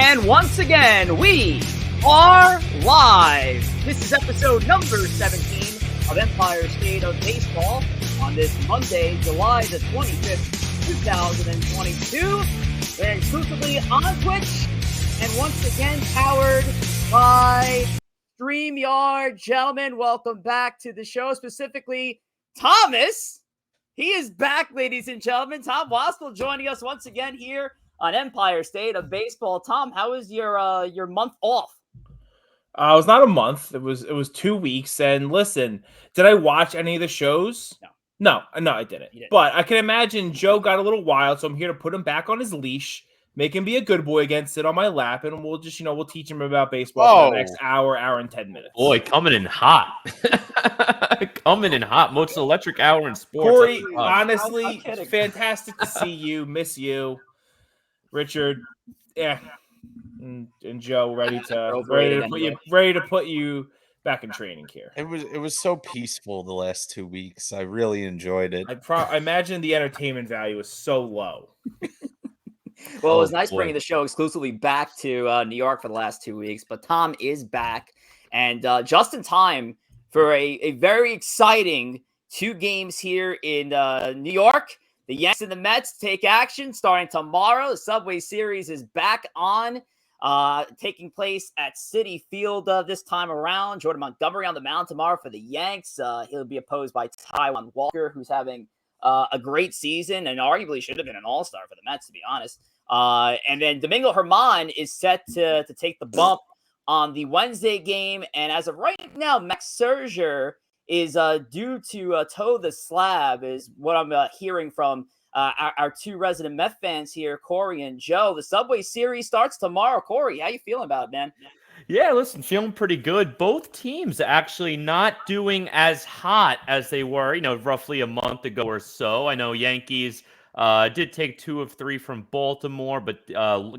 And once again, we are live. This is episode number 17 of Empire State of Baseball on this Monday, July the 25th, 2022. We're exclusively on Twitch and once again powered by StreamYard. Gentlemen, welcome back to the show, specifically Thomas. He is back, ladies and gentlemen. Tom Wospil joining us once again here on Empire State of Baseball. Tom, how was your month off? It was not a month. It was 2 weeks. And listen, did I watch any of the shows? No, I didn't. But I can imagine Joe got a little wild, so I'm here to put him back on his leash, make him be a good boy again, sit on my lap, and we'll just, we'll teach him about baseball for the next hour and 10 minutes. Boy, coming in hot. Coming in hot. Most electric hour in sports. Corey, honestly, fantastic to see you. Miss you. Richard, and Joe, ready to put you back in training here. It was so peaceful the last 2 weeks. I really enjoyed it. I imagine the entertainment value was so low. Well, it was nice bringing the show exclusively back to New York for the last 2 weeks, but Tom is back and just in time for a very exciting 2 games here in New York. The Yankees and the Mets take action starting tomorrow. The Subway Series is back on, taking place at Citi Field this time around. Jordan Montgomery on the mound tomorrow for the Yanks. He'll be opposed by Taijuan Walker, who's having a great season and arguably should have been an all-star for the Mets, to be honest. And then Domingo Germán is set to take the bump on the Wednesday game. And as of right now, Max Scherzer is due to toe the slab, is what I'm hearing from our 2 resident Met fans here, Corey and Joe. The Subway Series starts tomorrow. Corey, how you feeling about it, man? Yeah, listen, feeling pretty good. Both teams actually not doing as hot as they were, roughly a month ago or so. I know Yankees did take 2 of 3 from Baltimore, but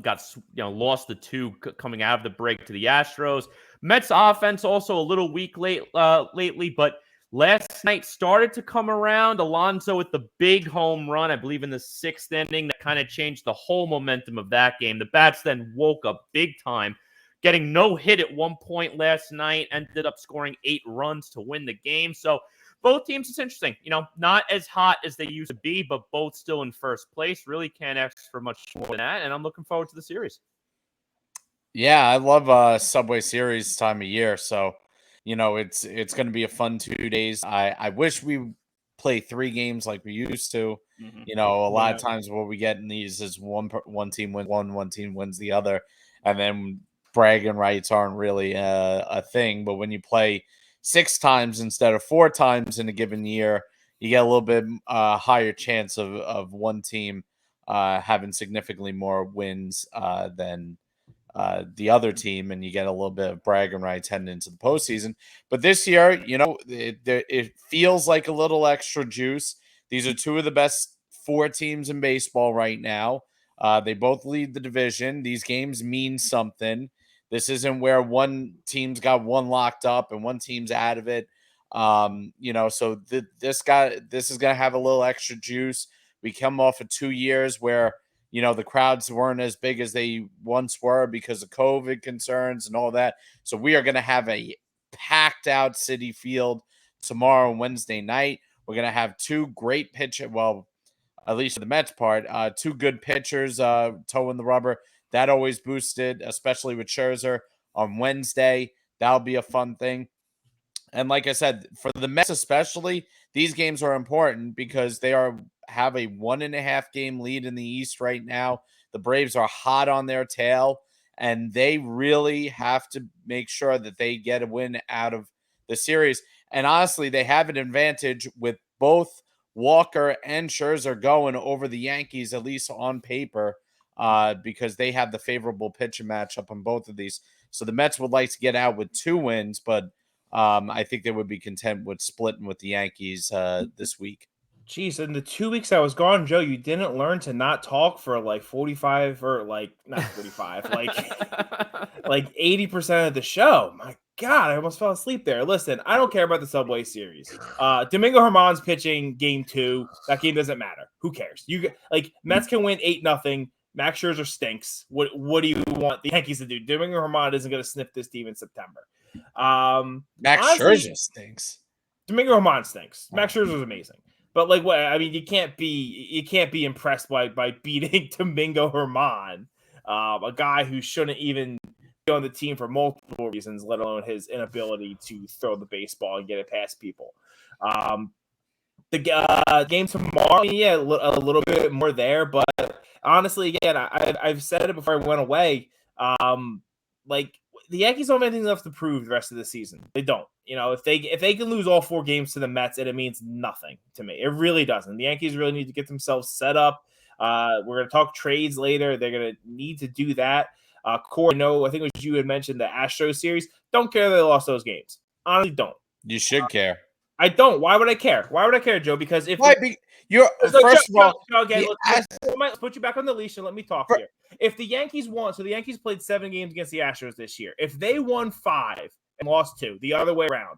got lost the 2 coming out of the break to the Astros. Mets offense also a little weak lately, but last night started to come around. Alonso with the big home run, I believe in the 6th inning, that kind of changed the whole momentum of that game. The Bats then woke up big time, getting no hit at one point last night, ended up scoring 8 runs to win the game. So both teams, it's interesting. Not as hot as they used to be, but both still in first place. Really can't ask for much more than that, and I'm looking forward to the series. Yeah, I love Subway Series time of year. So, it's going to be a fun 2 days. I wish we play 3 games like we used to. Mm-hmm. A lot of times what we get in these is one team wins one team wins the other, and then bragging rights aren't really a thing. But when you play 6 times instead of 4 times in a given year, you get a little bit higher chance of one team having significantly more wins than the other team, and you get a little bit of bragging rights heading into the postseason. But this year, it feels like a little extra juice. These are 2 of the best 4 teams in baseball right now. They both lead the division. These games mean something. This isn't where one team's got one locked up and one team's out of it. So this is going to have a little extra juice. We come off of 2 years where the crowds weren't as big as they once were because of COVID concerns and all that. So we are going to have a packed out Citi Field tomorrow and Wednesday night. We're going to have 2 great pitchers. Well, at least for the Mets part, 2 good pitchers toeing the rubber. That always boosted, especially with Scherzer on Wednesday. That'll be a fun thing. And like I said, for the Mets especially, these games are important because they have a 1.5 game lead in the East right now. The Braves are hot on their tail, and they really have to make sure that they get a win out of the series. And honestly, they have an advantage with both Walker and Scherzer going over the Yankees, at least on paper, because they have the favorable pitching matchup on both of these. So the Mets would like to get out with 2 wins, but I think they would be content with splitting with the Yankees this week. Jeez, in the 2 weeks I was gone, Joe, you didn't learn to not talk for like 45 or like not 45, like 80% of the show. My God, I almost fell asleep there. Listen, I don't care about the Subway Series. Domingo Germán's pitching game 2. That game doesn't matter. Who cares? Mets can win 8-0. Max Scherzer stinks. What do you want the Yankees to do? Domingo Germán isn't going to sniff this team in September. Max Scherzer stinks. Domingo Germán stinks. Max Scherzer is amazing. But like what I mean, you can't be impressed by beating Domingo Germán, a guy who shouldn't even be on the team for multiple reasons, let alone his inability to throw the baseball and get it past people. The game tomorrow, yeah, a little bit more there, but honestly, again, I've said it before I went away. Like the Yankees don't have anything left to prove the rest of the season. They don't. You know, if they can lose all 4 games to the Mets, it means nothing to me. It really doesn't. The Yankees really need to get themselves set up. We're going to talk trades later. They're going to need to do that. Corey, I think it was you had mentioned the Astros series. Don't care they lost those games. Honestly, don't. You should care. I don't. Why would I care? Why would I care, Joe? Because if you're first of all, okay, let's put you back on the leash and let me talk here. If the Yankees won, so the Yankees played 7 games against the Astros this year. If they won 5 and lost 2, the other way around,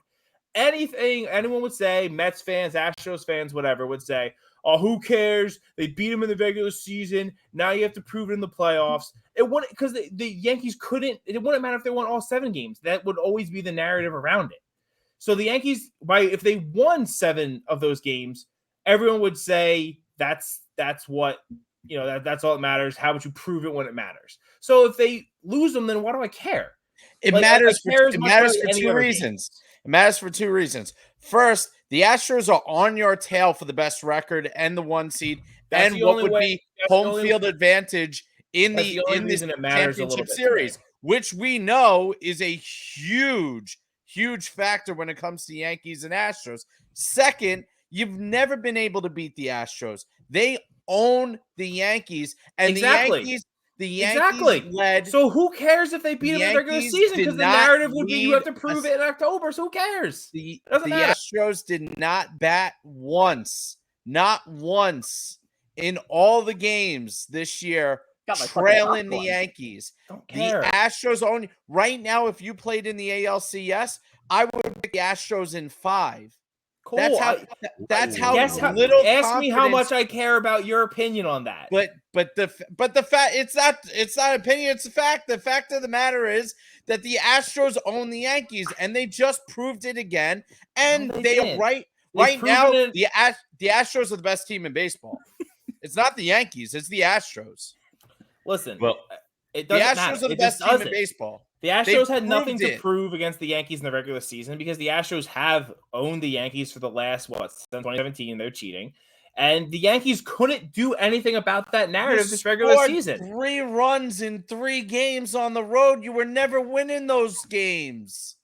anyone would say, Mets fans, Astros fans, whatever, would say, oh, who cares? They beat them in the regular season. Now you have to prove it in the playoffs. It wouldn't, because the Yankees couldn't. It wouldn't matter if they won all 7 games. That would always be the narrative around it. So the Yankees, if they won 7 of those games, everyone would say that's what, that's all that matters. How would you prove it when it matters? So if they lose them, then why do I care? It matters for 2 reasons. It matters for 2 reasons. First, the Astros are on your tail for the best record and the 1 seed, and what would be home field advantage in the championship series, which we know is a huge factor when it comes to Yankees and Astros. Second, you've never been able to beat the Astros. They own the Yankees, and the Yankees led. So who cares if they beat them in the regular season? Because the narrative would be you have to prove it in October. So who cares? The Astros did not bat once, not once in all the games this year, trailing the Yankees. Don't care. The Astros own right now. If you played in the ALCS, I would pick the Astros in 5. Cool. That's how little. Ask me how much I care about your opinion on that. But the fact it's not opinion. It's a fact. The fact of the matter is that the Astros own the Yankees, and they just proved it again. And right now the Astros are the best team in baseball. It's not the Yankees. It's the Astros. Listen, the Astros are the best team in baseball. The Astros had nothing to prove against the Yankees in the regular season because the Astros have owned the Yankees for the last, since 2017. They're cheating. And the Yankees couldn't do anything about that narrative this regular season. 3 runs in 3 games on the road. You were never winning those games.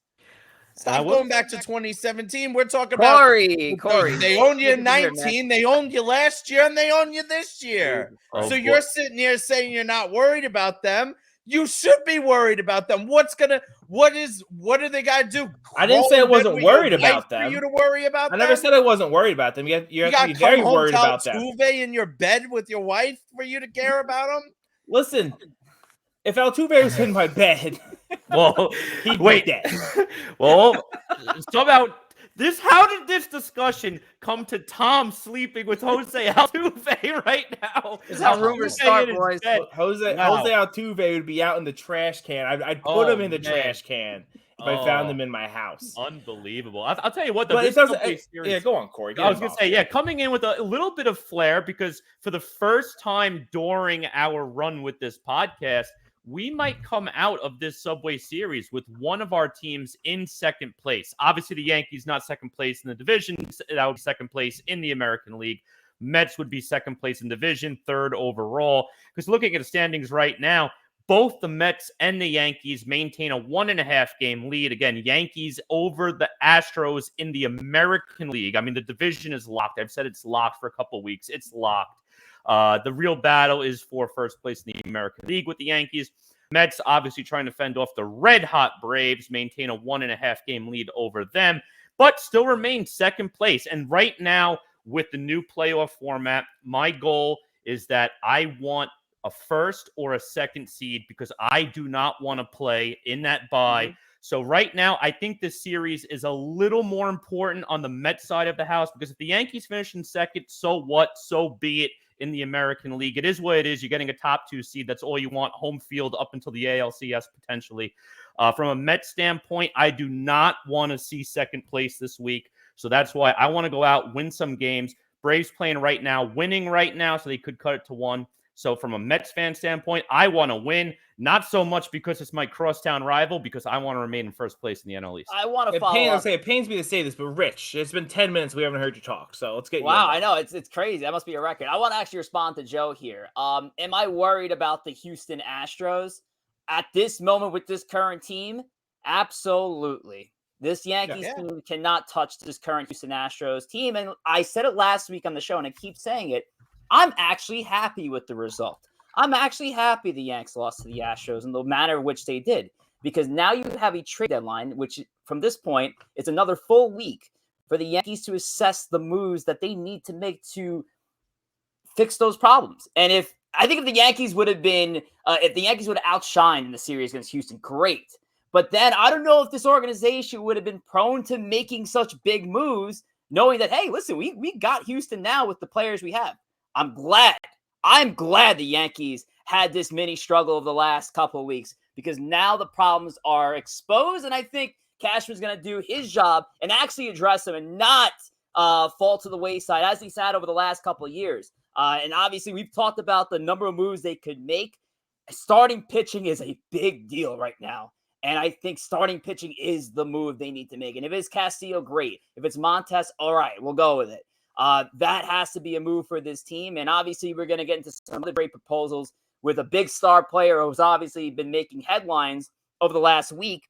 Stop going back to 2017. We're talking about Corey. They owned you in 19. They owned you last year, and they own you this year. So you're sitting here saying you're not worried about them. You should be worried about them. What do they got to do? I didn't say I wasn't worried about them. For you to worry about them? I never said I wasn't worried about them. You have to be very worried about them. Altuve in your bed with your wife for you to care about them? Listen, if Altuve was in my bed, he'd be dead. Well, somehow how did this discussion come to Tom sleeping with Jose Altuve right now? Is how rumors start, boys. Jose Altuve would be out in the trash can. I'd put him in the trash can if I found him in my house. Unbelievable. I'll tell you what, go on, Corey. I was going to say, coming in with a little bit of flair, because for the first time during our run with this podcast, we might come out of this Subway Series with one of our teams in second place. Obviously, the Yankees not second place in the division. That would be second place in the American League. Mets would be second place in division, third overall. Because looking at the standings right now, both the Mets and the Yankees maintain a 1.5 game lead. Again, Yankees over the Astros in the American League. I mean, the division is locked. I've said it's locked for a couple of weeks. It's locked. The real battle is for first place in the American League with the Yankees. Mets obviously trying to fend off the red-hot Braves, maintain a 1.5 game lead over them, but still remain second place. And right now, with the new playoff format, my goal is that I want a first or a second seed because I do not want to play in that bye. Mm-hmm. So right now, I think this series is a little more important on the Mets side of the house because if the Yankees finish in second, so what? So be it. in the American League. It is what it is. You're getting a top 2 seed. That's all you want. Home field up until the ALCS potentially. From a Mets standpoint, I do not want to see second place this week. So that's why I want to go out, win some games. Braves playing right now, winning right now, so they could cut it to 1. So from a Mets fan standpoint, I want to win. Not so much because it's my crosstown rival, because I want to remain in first place in the NL East. I want to follow up. It pains me to say this, but Rich, it's been 10 minutes. We haven't heard you talk, so let's get you. Wow, I know. It's crazy. That must be a record. I want to actually respond to Joe here. Am I worried about the Houston Astros at this moment with this current team? Absolutely. This Yankees team cannot touch this current Houston Astros team. And I said it last week on the show, and I keep saying it. I'm actually happy with the result. I'm actually happy the Yanks lost to the Astros in the manner in which they did, because now you have a trade deadline, which from this point, it's another full week for the Yankees to assess the moves that they need to make to fix those problems. And if the Yankees would have been, if the Yankees would have outshined in the series against Houston, great. But then I don't know if this organization would have been prone to making such big moves, knowing that, hey, listen, we got Houston now with the players we have. I'm glad the Yankees had this mini struggle of the last couple of weeks, because now the problems are exposed, and I think Cashman's going to do his job and actually address them and not fall to the wayside as he's had over the last couple of years. And obviously, we've talked about the number of moves they could make. Starting pitching is a big deal right now, and I think starting pitching is the move they need to make. And if it's Castillo, great. If it's Montes, all right, we'll go with it. That has to be a move for this team. And obviously, we're going to get into some other great proposals with a big star player who's obviously been making headlines over the last week.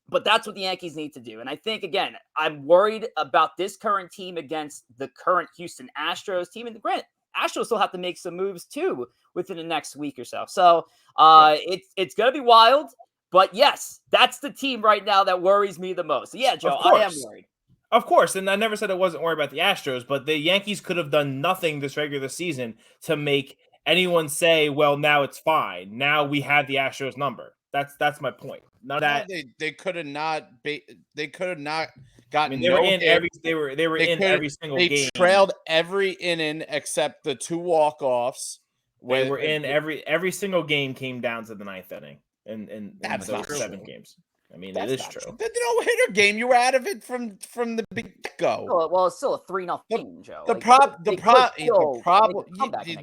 But that's what the Yankees need to do. And I think, again, I'm worried about this current team against the current Houston Astros team. And granted, Astros still have to make some moves, too, within the next week or so. So it's going to be wild. But, yes, that's the team right now that worries me the most. So, yeah, Joe, I am worried. Of course, and I never said I wasn't worried about the Astros, but the Yankees could have done nothing this regular season to make anyone say, well, now it's fine. Now we have the Astros number. That's my point. They could have not gotten. I mean, they were in every single game. They trailed every inning except the 2 walk-offs. They were in every single game came down to the 9th inning in that's those 7 games. I mean, that's it is true. The no-hitter game, you were out of it from the get-go. Well, it's still a 3-0 game, Joe. The problem.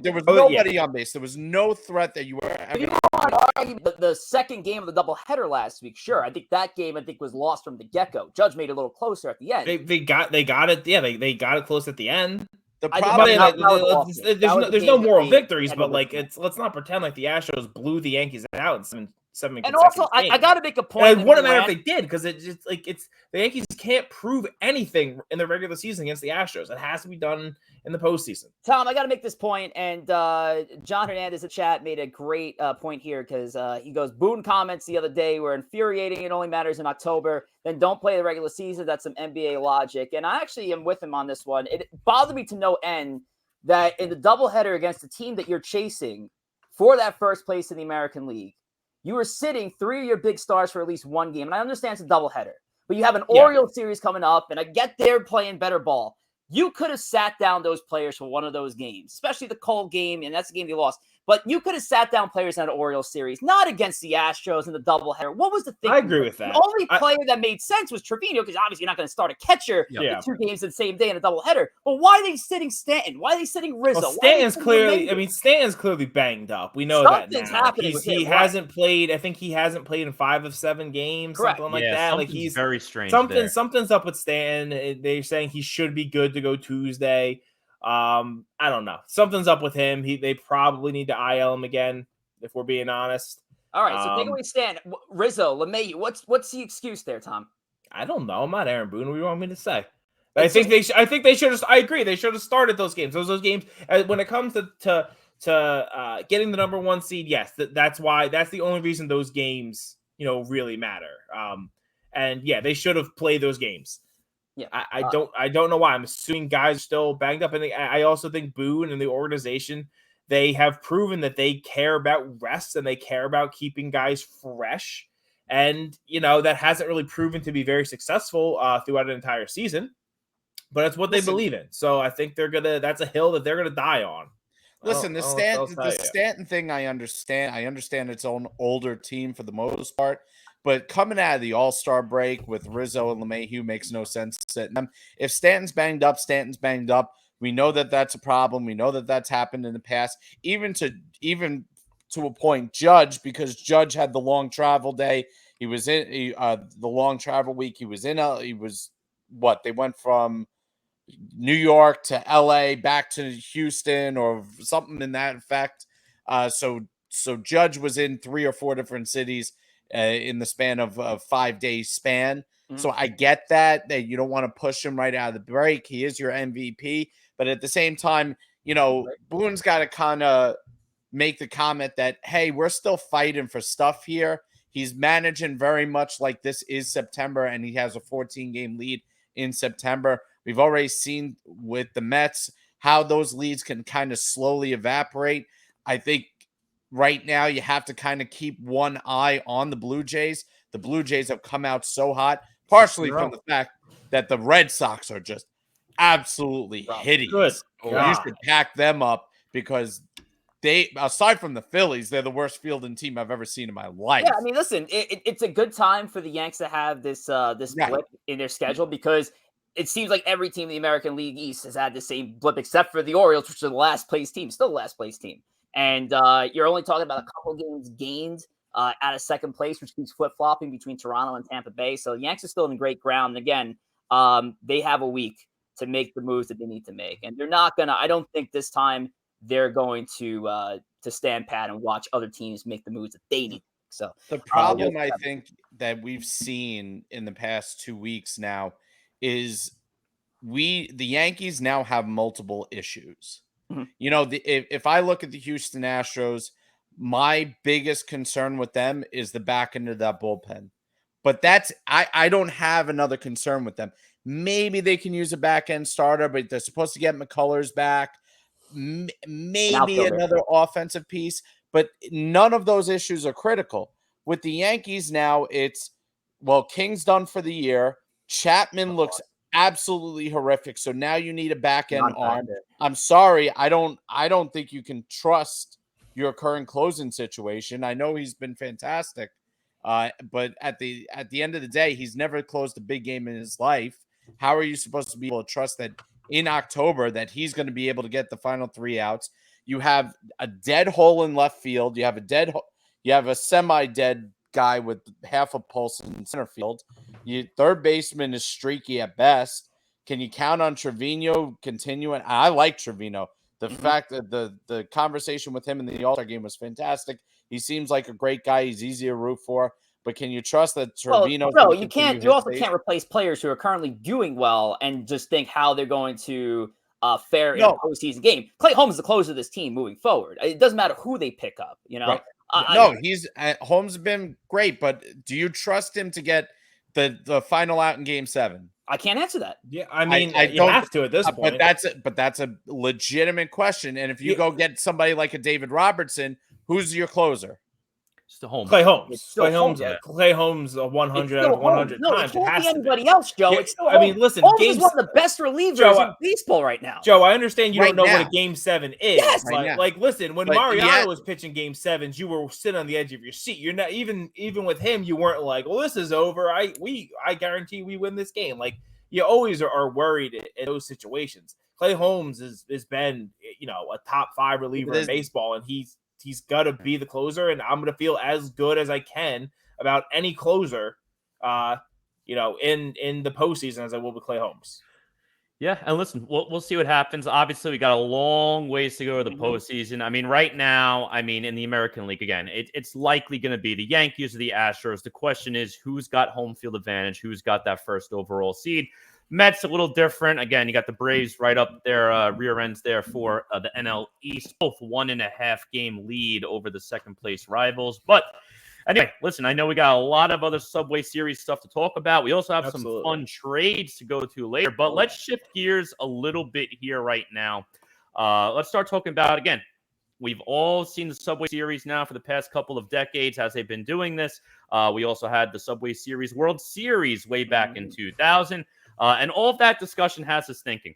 There was nobody on base. There was no threat that you were. If you want to argue the second game of the doubleheader last week, sure. I think that game was lost from the get-go. Judge made it a little closer at the end. They got it. Yeah, they got it close at the end. The problem, there's no moral victories, but let's not pretend like the Astros blew the Yankees out in 7 and also, I got to make a point. It wouldn't matter if they did, because it's the Yankees can't prove anything in the regular season against the Astros. It has to be done in the postseason. Tom, I got to make this point, and John Hernandez in chat made a great point here, because he goes, Boone comments the other day were infuriating. It only matters in October. Then don't play the regular season. That's some NBA logic, and I actually am with him on this one. It bothered me to no end that in the doubleheader against the team that you're chasing for that first place in the American League, you were sitting 3 of your big stars for at least one game. And I understand it's a doubleheader, but you have an Orioles series coming up, and I get they're playing better ball. You could have sat down those players for one of those games, especially the Cole game, and that's the game you lost. But you could have sat down players in an Orioles series, not against the Astros in the doubleheader. What was the thing? I agree with that. The only player that made sense was Trevino, because obviously you're not going to start a catcher in 2 games in the same day in a doubleheader. But why are they sitting Stanton? Why are they sitting Rizzo? Well, Stanton's clearly banged up. We know Something's that now. Happening he hasn't played. I think he hasn't played in 5 of 7 games, Correct. something like that. Like he's very strange. Something's up with Stanton. They're saying he should be good to go Tuesday. I don't know. Something's up with him. They probably need to IL him again, if we're being honest. All right, so take away Stan. Rizzo, LeMahieu, what's the excuse there, Tom? I don't know. I'm not Aaron Boone. What do you want me to say? I think they should have. I agree. They should have started those games. Those games. When it comes to getting the number 1 seed, yes, that's why. That's the only reason those games, really matter. And yeah, they should have played those games. Yeah, I don't know why. I'm assuming guys are still banged up, and I also think Boone and the organization, they have proven that they care about rest and they care about keeping guys fresh, and that hasn't really proven to be very successful throughout an entire season. But it's what they believe in, so I think that's a hill that they're gonna die on. Listen, the Stanton thing, I understand. I understand its own older team for the most part, but coming out of the All-Star break with Rizzo and LeMahieu makes no sense sitting them. If Stanton's banged up, Stanton's banged up. We know that that's a problem. We know that that's happened in the past, even to a point. Judge, because Judge had the long travel day. He was in the long travel week. He was they went from New York to LA back to Houston or something in that effect. So Judge was in 3 or 4 different cities in the span of a 5-day span. Mm-hmm. So I get that you don't want to push him right out of the break. He is your MVP, but at the same time, Boone's got to kind of make the comment that, hey, we're still fighting for stuff here. He's managing very much like this is September, and he has a 14-game lead in September. We've already seen with the Mets how those leads can kind of slowly evaporate. I think right now you have to kind of keep one eye on the Blue Jays. The Blue Jays have come out so hot, partially from the fact that the Red Sox are just absolutely hideous. You should pack them up because they, aside from the Phillies, they're the worst fielding team I've ever seen in my life. Yeah, I mean, listen, it's a good time for the Yanks to have this blip in their schedule because it seems like every team in the American League East has had the same blip except for the Orioles, which are the last place team, still the last place team. And you're only talking about a couple games gained out of second place, which keeps flip-flopping between Toronto and Tampa Bay. So the Yanks are still in great ground. And again, they have a week to make the moves that they need to make. And they're not going to – I don't think this time they're going to stand pat and watch other teams make the moves that they need. So the problem I think that we've seen in the past 2 weeks now is the Yankees now have multiple issues. Mm-hmm. If I look at the Houston Astros, my biggest concern with them is the back end of that bullpen. But I don't have another concern with them. Maybe they can use a back end starter, but they're supposed to get McCullers back. Maybe another offensive piece, but none of those issues are critical. With the Yankees now, it's, King's done for the year. Chapman looks absolutely horrific. So now you need a back end arm. I'm sorry. I don't think you can trust your current closing situation. I know he's been fantastic. But at the end of the day, he's never closed a big game in his life. How are you supposed to be able to trust that in October that he's going to be able to get the final 3 outs? You have a dead hole in left field. You have a semi-dead guy with half a pulse in center field. Third baseman is streaky at best. Can you count on Trevino continuing? I like Trevino. The fact that the conversation with him in the All-Star game was fantastic. He seems like a great guy. He's easy to root for. But can you trust that Trevino? No, you can't. You also can't replace players who are currently doing well and just think how they're going to fare in a postseason game. Clay Holmes is the closer of this team moving forward. It doesn't matter who they pick up. Right. Holmes has been great, but do you trust him to get the final out in Game 7? I can't answer that. Yeah, I mean, you don't have to at this point. But that's a legitimate question. And if you go get somebody like a David Robertson, who's your closer? Clay Holmes. Clay Holmes 100 out of 100 times. It can't be anybody else, Joe. Yeah, it's still listen, Holmes is one of the best relievers in baseball right now. Joe, I understand you don't know what a Game 7 is. Yes, listen, when Mariano was pitching Game 7s, you were sitting on the edge of your seat. You're not even with him. You weren't like, well, this is over. I guarantee we win this game. Like, you always are worried in those situations. Clay Holmes has been, a top 5 reliever in baseball, and he's got to be the closer, and I'm going to feel as good as I can about any closer, in the postseason as I will with Clay Holmes. Yeah, and listen, we'll see what happens. Obviously, we got a long ways to go to the postseason. I mean, right now, in the American League, again, it's likely going to be the Yankees or the Astros. The question is, who's got home field advantage? Who's got that first overall seed? Mets a little different. Again, you got the Braves right up there, rear ends there for the NL East. Both 1.5 game lead over the second place rivals. But anyway, listen, I know we got a lot of other Subway Series stuff to talk about. We also have some fun trades to go to later. But let's shift gears a little bit here right now. Let's start talking about, again, we've all seen the Subway Series now for the past couple of decades as they've been doing this. We also had the Subway Series World Series way back in 2000. And all of that discussion has us thinking,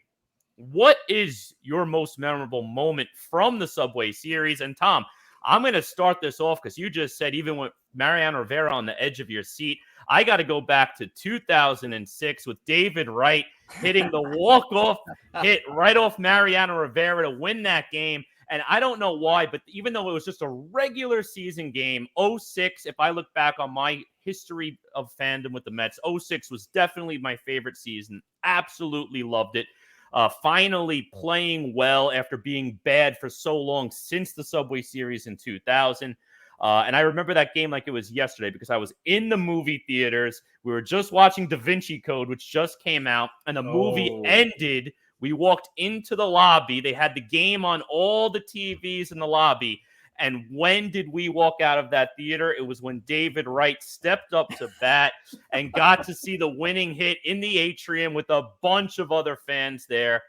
what is your most memorable moment from the Subway Series? And Tom, I'm going to start this off because you just said even with Mariano Rivera on the edge of your seat, I got to go back to 2006 with David Wright hitting the walk-off hit right off Mariano Rivera to win that game. And I don't know why, but even though it was just a regular season game, 06, if I look back on my history of fandom with the Mets, 06 was definitely my favorite season. Absolutely loved it. Finally playing well after being bad for so long since the Subway Series in 2000. And I remember that game like it was yesterday because I was in the movie theaters. We were just watching Da Vinci Code, which just came out, and the movie ended. We walked into the lobby. They had the game on all the TVs in the lobby. And when did we walk out of that theater? It was when David Wright stepped up to bat and got to see the winning hit in the atrium with a bunch of other fans there,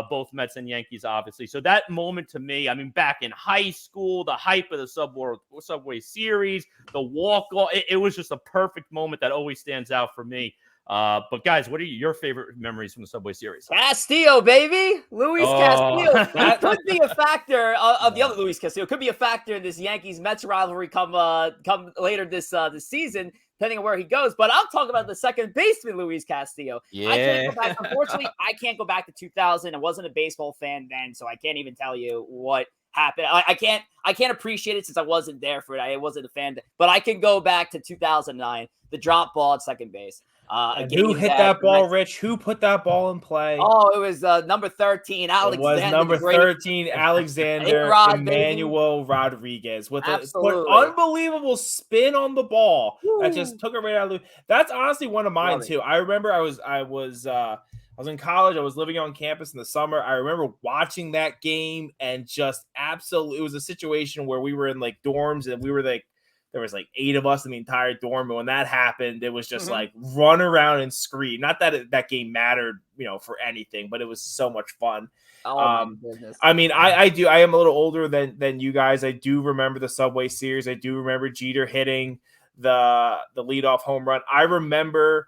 both Mets and Yankees, obviously. So that moment to me, I mean, back in high school, the hype of the Subway Series, the walk-off, it was just a perfect moment that always stands out for me. But guys, what are your favorite memories from the Subway Series? Castillo, baby, Louise Castillo. That could be a factor of the other Louise Castillo. Could be a factor in this Yankees Mets rivalry come later this season, depending on where he goes. But I'll talk about the second baseman, Louise Castillo. Yeah. I can't go back. Unfortunately, I can't go back to 2000. I wasn't a baseball fan then, so I can't even tell you what happened. I can't appreciate it since I wasn't there for it. I wasn't a fan, but I can go back to 2009, the drop ball at second base. Who hit that ball, Rich? Who put that ball in play? Oh, it was number 13, Alexander. It was number 13, Alexander Emmanuel Rodriguez with an unbelievable spin on the ball. Woo. That just took it right out of the. That's honestly one of mine too. I remember I was in college. I was living on campus in the summer. I remember watching that game and just absolutely. It was a situation where we were in like dorms and we were like. There was like 8 of us in the entire dorm. And when that happened, it was just like run around and scream. Not that that game mattered, for anything, but it was so much fun. Oh, my goodness. I mean, I am a little older than you guys. I do remember the Subway Series. I do remember Jeter hitting the leadoff home run. I remember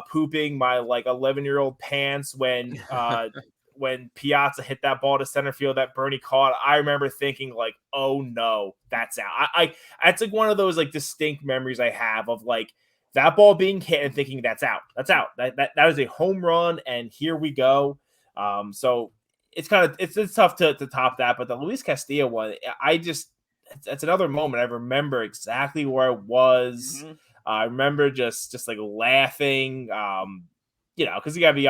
pooping my like 11-year-old pants when Piazza hit that ball to center field that Bernie caught. I remember thinking like, oh no, that's out. It's like one of those like distinct memories I have of like that ball being hit and thinking that's out. That's out. That is a home run. And here we go. So it's it's tough to top that, but the Luis Castillo one, it's another moment. I remember exactly where I was. I remember just like laughing, because you gotta be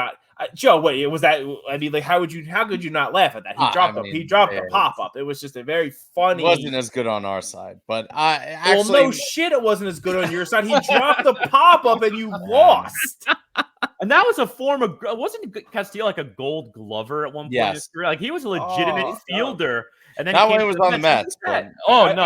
Joe, wait, was that? I mean, like, how could you not laugh at that? He dropped a pop up. It was just a very funny. It wasn't as good on our side, but no shit, it wasn't as good on your side. He dropped the pop up and you lost. And that was a form of wasn't Castillo like a Gold Glover at one point in his career? Like he was a legitimate fielder. And then that one was on the Mets. I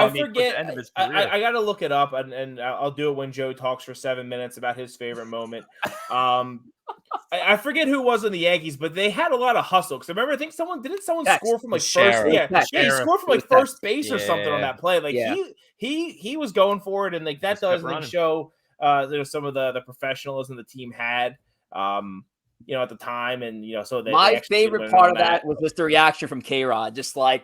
forget. End of his career. I got to look it up, and I'll do it when Joe talks for 7 minutes about his favorite moment. I forget who was in the Yankees, but they had a lot of hustle. Because I remember, I think someone score from like first. He scored from like first base or something on that play. Like he was going for it, and like that does like show some of the professionalism the team had. At the time, and so my favorite part of that was just the reaction from K-Rod, just like.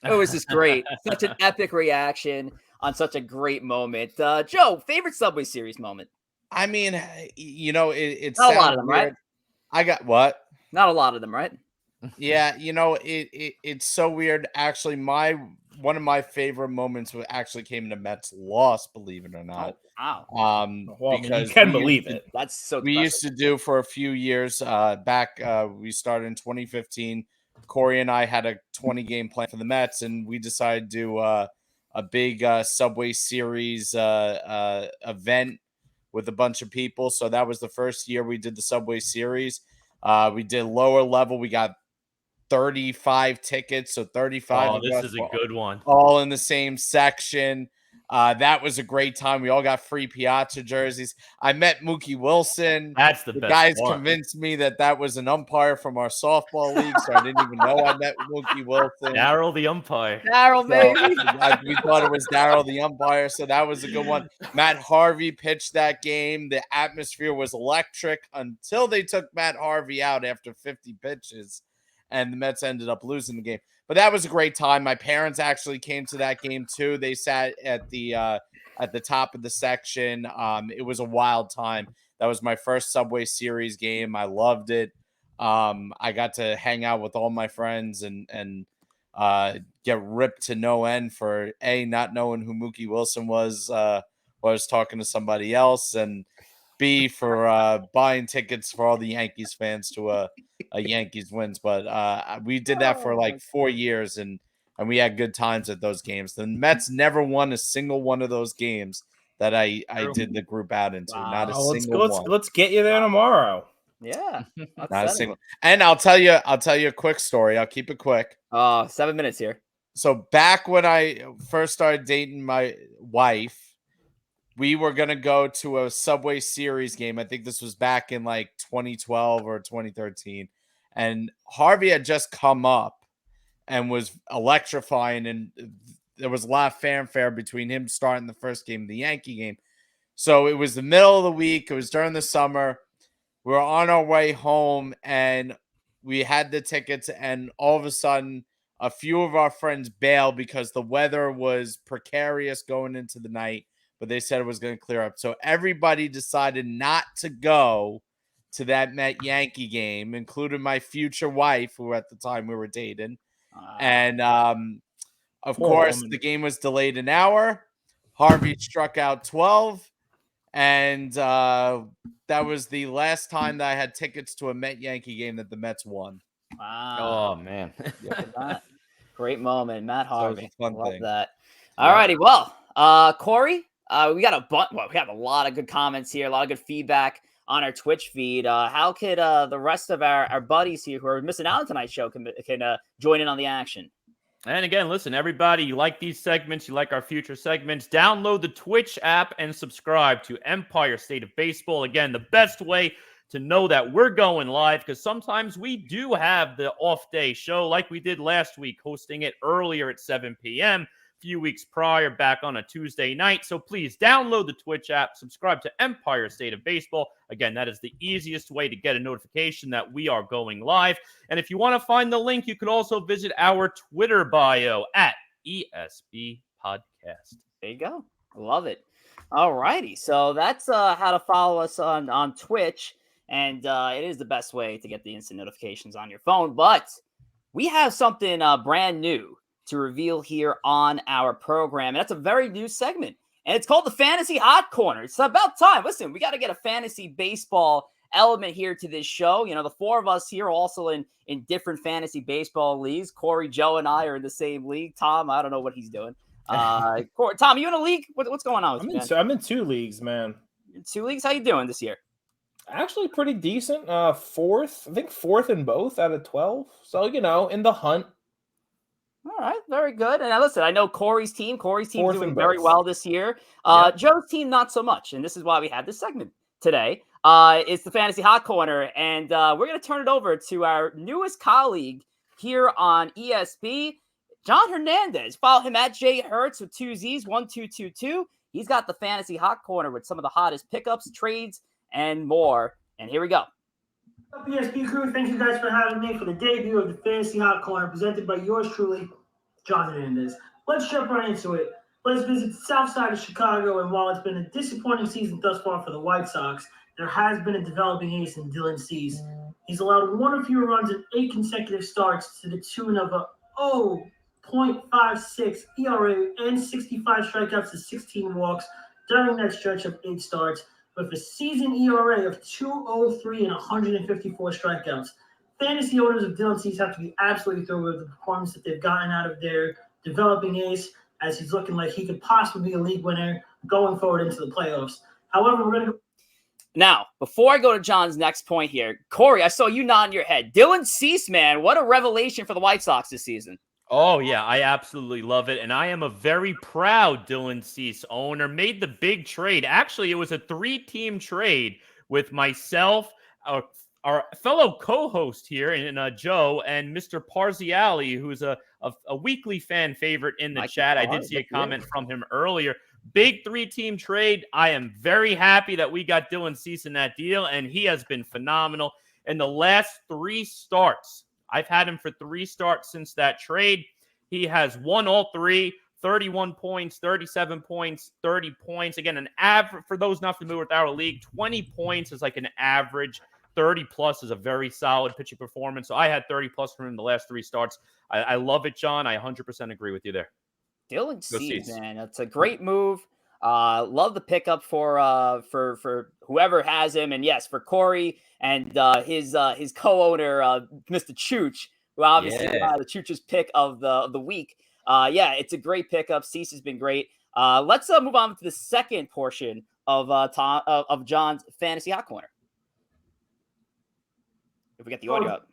It was just great. Such an epic reaction on such a great moment. Joe, favorite Subway Series moment? I mean, it's not a lot of them, right? I got what? Not a lot of them, right? Yeah, it's so weird. Actually, one of my favorite moments actually came to Mets loss, believe it or not. Oh, wow. Because you can believe it. That's so. We used to do for a few years back. We started in 2015. Corey and I had a 20-game plan for the Mets, and we decided to do a big Subway Series event with a bunch of people. So that was the first year we did the Subway Series. We did lower level. We got 35 tickets, so 35. Oh, this is a good one. All in the same section. That was a great time. We all got free Piazza jerseys. I met Mookie Wilson. That's the best guys part. convinced me that was an umpire from our softball league, so I didn't even know I met Mookie Wilson. Darryl the umpire. Darryl, baby. We thought it was Darryl the umpire, so that was a good one. Matt Harvey pitched that game. The atmosphere was electric until they took Matt Harvey out after 50 pitches, and the Mets ended up losing the game. But that was a great time. My parents actually came to that game too. They sat at the top of the section. It was a wild time. That was my first Subway Series game. I loved it. I got to hang out with all my friends and get ripped to no end for not knowing who Mookie Wilson was talking to somebody else, and B, for buying tickets for all the Yankees fans to a Yankees wins. But we did that for like 4 years, and we had good times at those games. The Mets never won a single one of those games that I did the group out into. Wow. Not a single one. Let's get you there tomorrow. Yeah. Not a single. And I'll tell you a quick story. I'll keep it quick. 7 minutes here. So back when I first started dating my wife, we were going to go to a Subway Series game. I think this was back in like 2012 or 2013. And Harvey had just come up and was electrifying. And there was a lot of fanfare between him starting the first game, the Yankee game. So it was the middle of the week. It was during the summer. We were on our way home and we had the tickets. And all of a sudden, a few of our friends bailed because the weather was precarious going into the night. But they said it was going to clear up. So everybody decided not to go to that Met Yankee game, including my future wife, who at the time we were dating. And of course, the game was delayed an hour. Harvey struck out 12. And that was the last time that I had tickets to a Met Yankee game that the Mets won. Wow. Oh, man. Great moment. Matt Harvey. Fun Love thing. that. All righty. Well, Corey, we got we have a lot of good comments here, a lot of good feedback on our Twitch feed. How could the rest of our buddies here who are missing out on tonight's show can join in on the action? And again, listen, everybody, you like these segments, you like our future segments, download the Twitch app and subscribe to Empire State of Baseball. Again, the best way to know that we're going live, because sometimes we do have the off-day show like we did last week, hosting it earlier at 7 p.m., few weeks prior, back on a Tuesday night. So please download the Twitch app, subscribe to Empire State of Baseball. Again, that is the easiest way to get a notification that we are going live. And if you want to find the link, you could also visit our Twitter bio at ESB Podcast. There you go. Love it. All righty. So that's how to follow us on Twitch. And it is the best way to get the instant notifications on your phone. But we have something brand new to reveal here on our program. And that's a very new segment. And it's called the Fantasy Hot Corner. It's about time. Listen, we got to get a fantasy baseball element here to this show. You know, the four of us here are also in different fantasy baseball leagues. Corey, Joe, and I are in the same league. Tom, I don't know what he's doing. Tom, you in a league? What's going on with you? I'm in 2 leagues, man. In 2 leagues? How you doing this year? Actually pretty decent. Fourth. I think fourth in both out of 12. So, in the hunt. All right, very good. And listen, I know Corey's team's doing very both. well this year. Joe's team, not so much. And this is why we had this segment today. It's the Fantasy Hot Corner. And we're going to turn it over to our newest colleague here on ESB, John Hernandez. Follow him at J Hertz with 2 Z's, 1222. He's got the Fantasy Hot Corner with some of the hottest pickups, trades, and more. And here we go. ESB crew, thank you guys for having me for the debut of the Fantasy Hot Corner, presented by yours truly, John Hernandez. Let's jump right into it. Let's visit the south side of Chicago, and while it's been a disappointing season thus far for the White Sox, there has been a developing ace in Dylan Cease. He's allowed 1 or fewer runs in 8 consecutive starts to the tune of a 0.56 ERA and 65 strikeouts to 16 walks during that stretch of 8 starts, with a season ERA of 2.03 and 154 strikeouts. Fantasy owners of Dylan Cease have to be absolutely thrilled with the performance that they've gotten out of their developing ace, as he's looking like he could possibly be a league winner going forward into the playoffs. However, we're going to go. Now, before I go to John's next point here, Corey, I saw you nodding your head. Dylan Cease, man, what a revelation for the White Sox this season. Oh, yeah, I absolutely love it. And I am a very proud Dylan Cease owner. Made the big trade. Actually, it was a 3-team trade with myself, our fellow co-host here, and Joe, and Mr. Parziali, who's a weekly fan favorite in the chat. I did see a comment from him earlier. Big 3-team trade. I am very happy that we got Dylan Cease in that deal, and he has been phenomenal. In the last 3 starts, I've had him for 3 starts since that trade. He has won all 3, 31 points, 37 points, 30 points. Again, an average, for those not familiar with our league, 20 points is like an average. 30 plus is a very solid pitching performance. So I had 30 plus from him in the last 3 starts. I love it, John. I 100% agree with you there. Dylan Cease, man, that's a great move. Love the pickup for whoever has him, and yes, for Corey and his co-owner, Mr. Chooch, who obviously the Chooch's pick of the week. Yeah, it's a great pickup. Cease has been great. Let's move on to the second portion of John's Fantasy Hot Corner. If we get the audio up.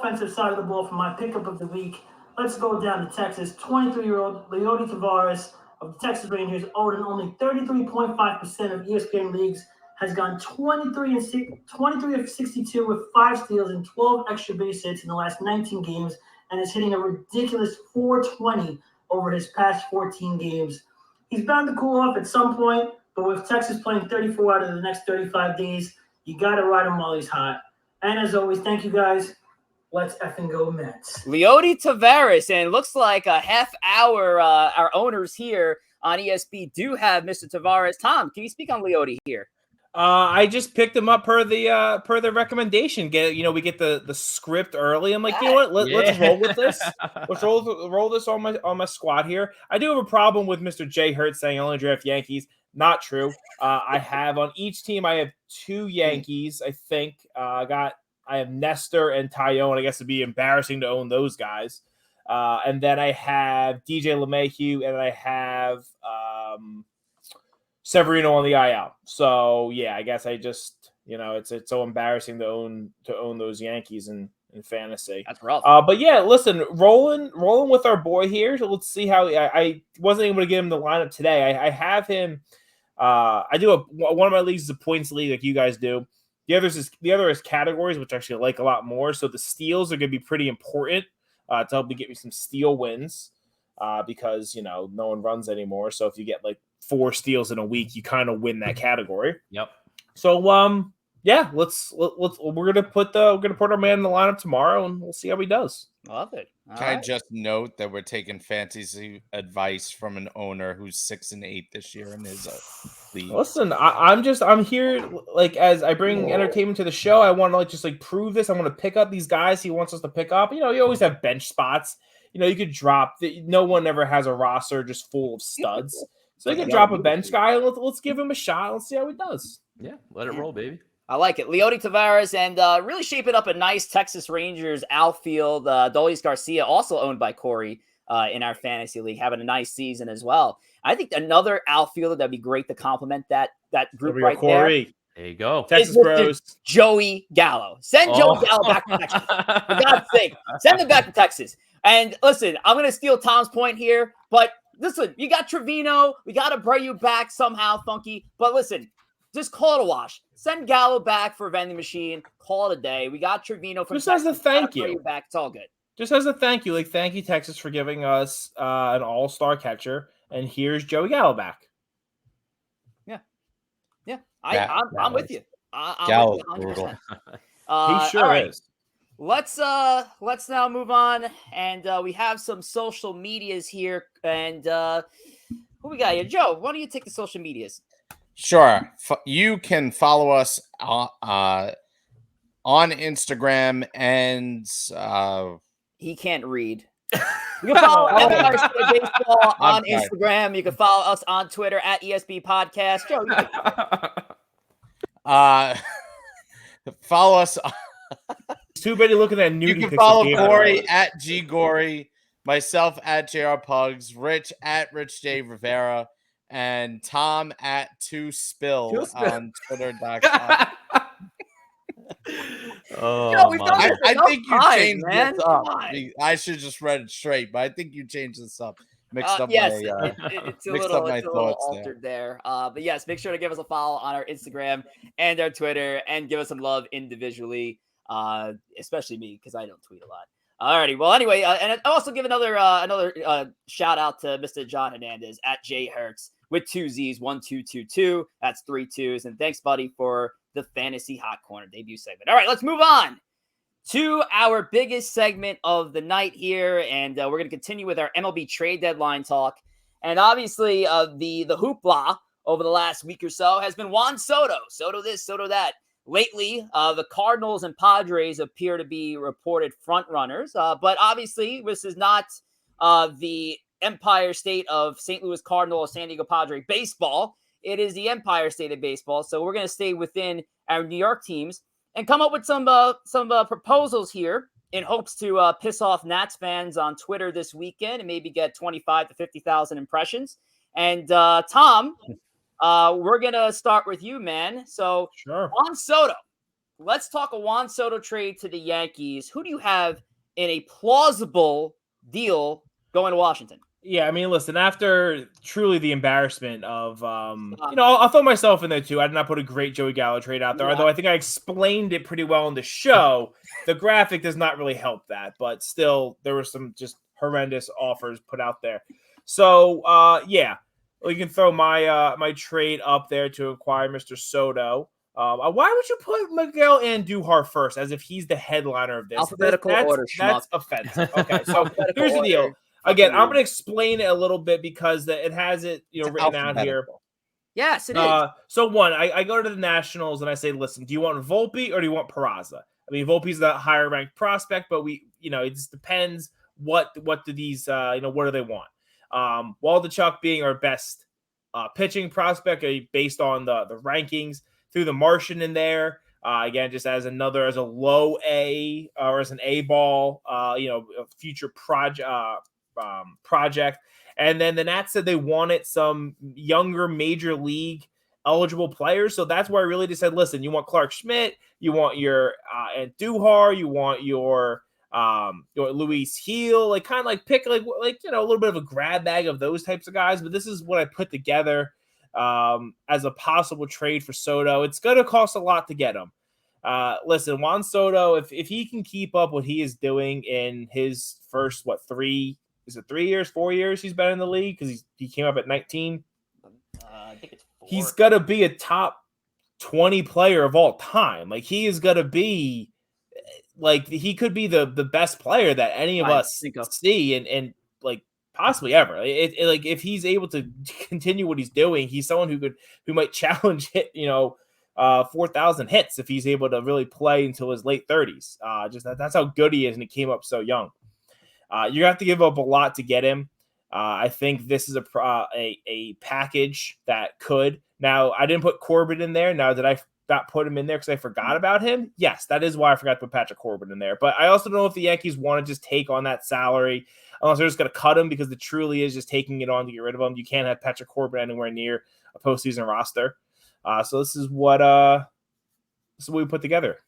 Offensive side of the ball for my pickup of the week. Let's go down to Texas. 23-year-old Leody Taveras of the Texas Rangers, owed in only 33.5% of ESPN leagues, has gone 23 of 62 with 5 steals and 12 extra base hits in the last 19 games, and is hitting a ridiculous 420 over his past 14 games. He's bound to cool off at some point, but with Texas playing 34 out of the next 35 days, you got to ride him while he's hot. And as always, thank you guys. Let's effing go Mets. Leody Taveras, and it looks like a half hour. Our owners here on ESP do have Mr. Taveras. Tom, can you speak on Leody here? I just picked him up per the recommendation. We get the script early. I'm like, you know what? Let's roll with this. Let's roll this on my squad here. I do have a problem with Mr. J Hurt saying I only draft Yankees. Not true. I have on each team. I have 2 Yankees. I think I have Nestor and Tyone. I guess it'd be embarrassing to own those guys. And then I have DJ LeMahieu, and I have Severino on the IL. So yeah, I guess I just it's so embarrassing to own those Yankees in fantasy. That's rough. But yeah, listen, rolling with our boy here. So let's see how I wasn't able to get him the lineup today. I have him. I do one of my leagues is a points league like you guys do. The other is categories, which I actually like a lot more. So the steals are going to be pretty important to help me get me some steal wins because no one runs anymore. So if you get like 4 steals in a week, you kind of win that category. Yep. So yeah, we're gonna put our man in the lineup tomorrow, and we'll see how he does. Love it. Can I just note that we're taking fantasy advice from an owner who's 6 and 8 this year in his league? Listen, I'm here like as I bring entertainment to the show. I want to prove this. I want to pick up these guys he wants us to pick up. You always have bench spots. You could drop. No one ever has a roster just full of studs, so you can drop a bench guy. And let's give him a shot. Let's see how he does. Yeah, let it roll, baby. I like it. Leody Taveras, and really shaping up a nice Texas Rangers outfield. Dolis Garcia, also owned by Corey in our fantasy league, having a nice season as well. I think another outfielder that'd be great to complement that group right Corey. There you go. Texas Bros. Joey Gallo. Send Joey Gallo back to Texas. For God's sake, send him back to Texas. And listen, I'm going to steal Tom's point here, but listen, you got Trevino. We got to bring you back somehow, Funky. But listen, just call it a wash. Send Gallo back for a vending machine. Call it a day. We got Trevino from just Texas. As a thank you. Back. It's all good. Just as a thank you. Thank you, Texas, for giving us an all-star catcher. And here's Joey Gallo back. Yeah. I'm with you. Gallo's brutal. He sure is. Let's now move on. And we have some social medias here. And who we got here? Joe, why don't you take the social medias? Sure. You can follow us on Instagram and he can't read. You can follow Empire State Baseball on Instagram. You can follow us on Twitter at ESB Podcast. Joe, follow us. It's too bad you're looking at nudie. You can follow Corey at G Gory, myself at JR Pugs, Rich at Rich J Rivera, and Tom at 2Spill on Twitter.com. Oh, we've done this I think you time, changed man. this up. I should just read it straight, but I think you changed this up. Mixed up yes, my it's a mixed little, up my it's a little thoughts altered there. But yes, make sure to give us a follow on our Instagram and our Twitter, and give us some love individually, especially me because I don't tweet a lot. Alrighty, well, anyway, and I also give another shout out to Mr. John Hernandez at J Hertz with 2 Z's, 1222. That's 3 2s, and thanks, buddy, for the Fantasy Hot Corner debut segment. All right, let's move on to our biggest segment of the night here, and we're going to continue with our MLB trade deadline talk. And obviously, the hoopla over the last week or so has been Juan Soto. Soto this, Soto that. Lately, the Cardinals and Padres appear to be reported front runners, but obviously this is not the Empire State of St. Louis Cardinal or San Diego Padre baseball. It is the Empire State of baseball, so we're going to stay within our New York teams and come up with some proposals here in hopes to piss off Nats fans on Twitter this weekend and maybe get 25 to 50,000 impressions. And Tom, we're going to start with you, man. So sure. Juan Soto. Let's talk a Juan Soto trade to the Yankees. Who do you have in a plausible deal going to Washington? Yeah, I mean, listen, after truly the embarrassment of, I'll throw myself in there too. I did not put a great Joey Gallo trade out there, although I think I explained it pretty well in the show. The graphic does not really help that, but still, there were some just horrendous offers put out there. So, yeah, you can throw my my trade up there to acquire Mr. Soto. Why would you put Miguel Andujar first, as if he's the headliner of this? Alphabetical order, that's offensive. Okay, so here's the deal. Again, I'm going to explain it a little bit because it has it, written out here. Yes, it is. So one, I go to the Nationals and I say, listen, do you want Volpe or do you want Peraza? I mean, Volpe's the higher ranked prospect, but it just depends what do these, what do they want? Waldichuk being our best pitching prospect based on the rankings, through the Martian in there. Again, just as a low A or as an A ball, a future project. And then the Nats said they wanted some younger major league eligible players. So that's where I really just said, listen, you want Clark Schmidt, you want your Andujar, you want your Luis Heel, kind of like pick a little bit of a grab bag of those types of guys. But this is what I put together as a possible trade for Soto. It's going to cost a lot to get him. Listen, Juan Soto, if he can keep up what he is doing in his first 3 years, 4 years he's been in the league, because he came up at 19. I think it's 4. He's gonna be a top 20 player of all time. He is gonna be he could be the best player that any of us see and possibly ever. If he's able to continue what he's doing, he's someone who might challenge 4,000 hits if he's able to really play until his late 30s. That's how good he is, and he came up so young. You have to give up a lot to get him. I think this is a package that could. Now, I didn't put Corbin in there. Now, did I not put him in there because I forgot about him? Yes, that is why I forgot to put Patrick Corbin in there. But I also don't know if the Yankees want to just take on that salary, unless they're just going to cut him, because it truly is just taking it on to get rid of him. You can't have Patrick Corbin anywhere near a postseason roster. So this is what we put together.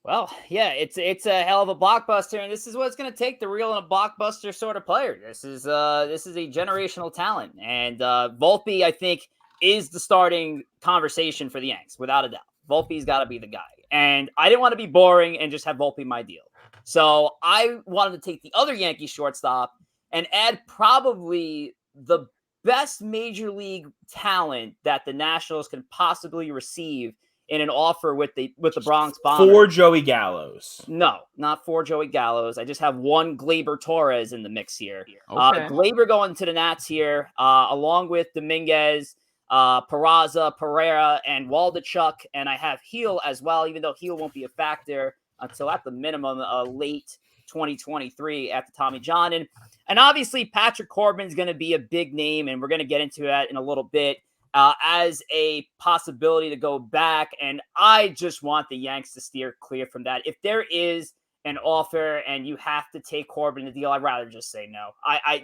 Well, yeah, it's a hell of a blockbuster, and this is what it's going to take to reel in a blockbuster sort of player. This is a generational talent, and Volpe, I think, is the starting conversation for the Yanks, without a doubt. Volpe's got to be the guy, and I didn't want to be boring and just have Volpe my deal. So I wanted to take the other Yankee shortstop and add probably the best major league talent that the Nationals can possibly receive in an offer with the Bronx Bombers. For Joey Gallows. No, not for Joey Gallows. I just have one Gleyber Torres in the mix here. Okay. Gleyber going to the Nats here, along with Dominguez, Peraza, Pereira, and Waldichuk. And I have Heel as well, even though Heel won't be a factor until at the minimum late 2023 after Tommy John. And obviously Patrick Corbin's going to be a big name, and we're going to get into that in a little bit. As a possibility to go back. And I just want the Yanks to steer clear from that. If there is an offer and you have to take Corbin the deal, I'd rather just say no.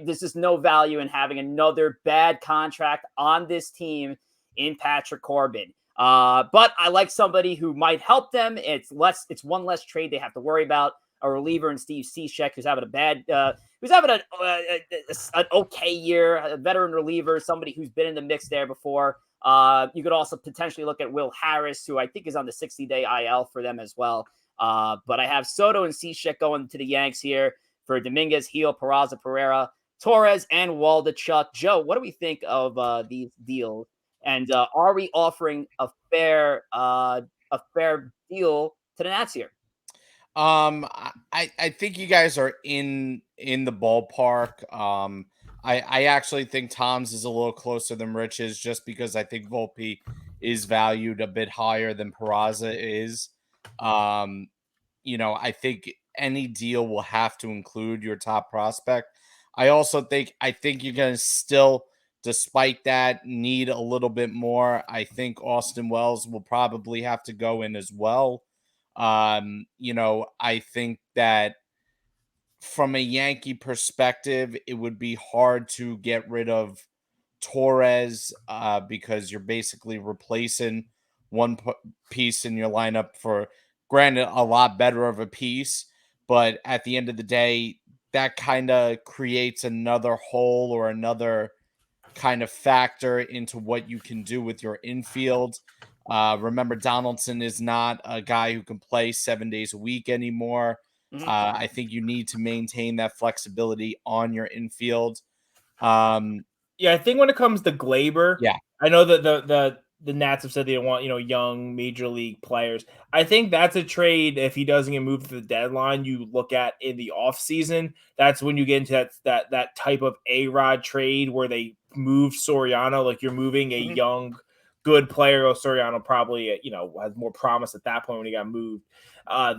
There's just no value in having another bad contract on this team in Patrick Corbin. But I like somebody who might help them. It's one less trade they have to worry about. A reliever in Steve Cishek, who's having an okay year, a veteran reliever, somebody who's been in the mix there before. You could also potentially look at Will Harris, who I think is on the 60-day IL for them as well. But I have Soto and Cishek going to the Yanks here for Dominguez, Heel, Peraza, Pereira, Torres, and Waldichuk. Joe, what do we think of these deals? And are we offering a fair deal to the Nats here? I think you guys are in the ballpark. I actually think Tom's is a little closer than Rich's, just because I think Volpe is valued a bit higher than Peraza is. I think any deal will have to include your top prospect. I think you're going to still, despite that, need a little bit more. I think Austin Wells will probably have to go in as well. I think that from a Yankee perspective, it would be hard to get rid of Torres because you're basically replacing one piece in your lineup for, granted, a lot better of a piece. But at the end of the day, that kind of creates another hole or another kind of factor into what you can do with your infield. Remember, Donaldson is not a guy who can play 7 days a week anymore. I think you need to maintain that flexibility on your infield. Yeah, I think when it comes to Glaber, I know that the Nats have said they don't want, young major league players. I think that's a trade, if he doesn't get moved to the deadline, you look at in the offseason. That's when you get into that type of A-Rod trade where they move Soriano, like you're moving a young, good player. Soriano probably, has more promise at that point when he got moved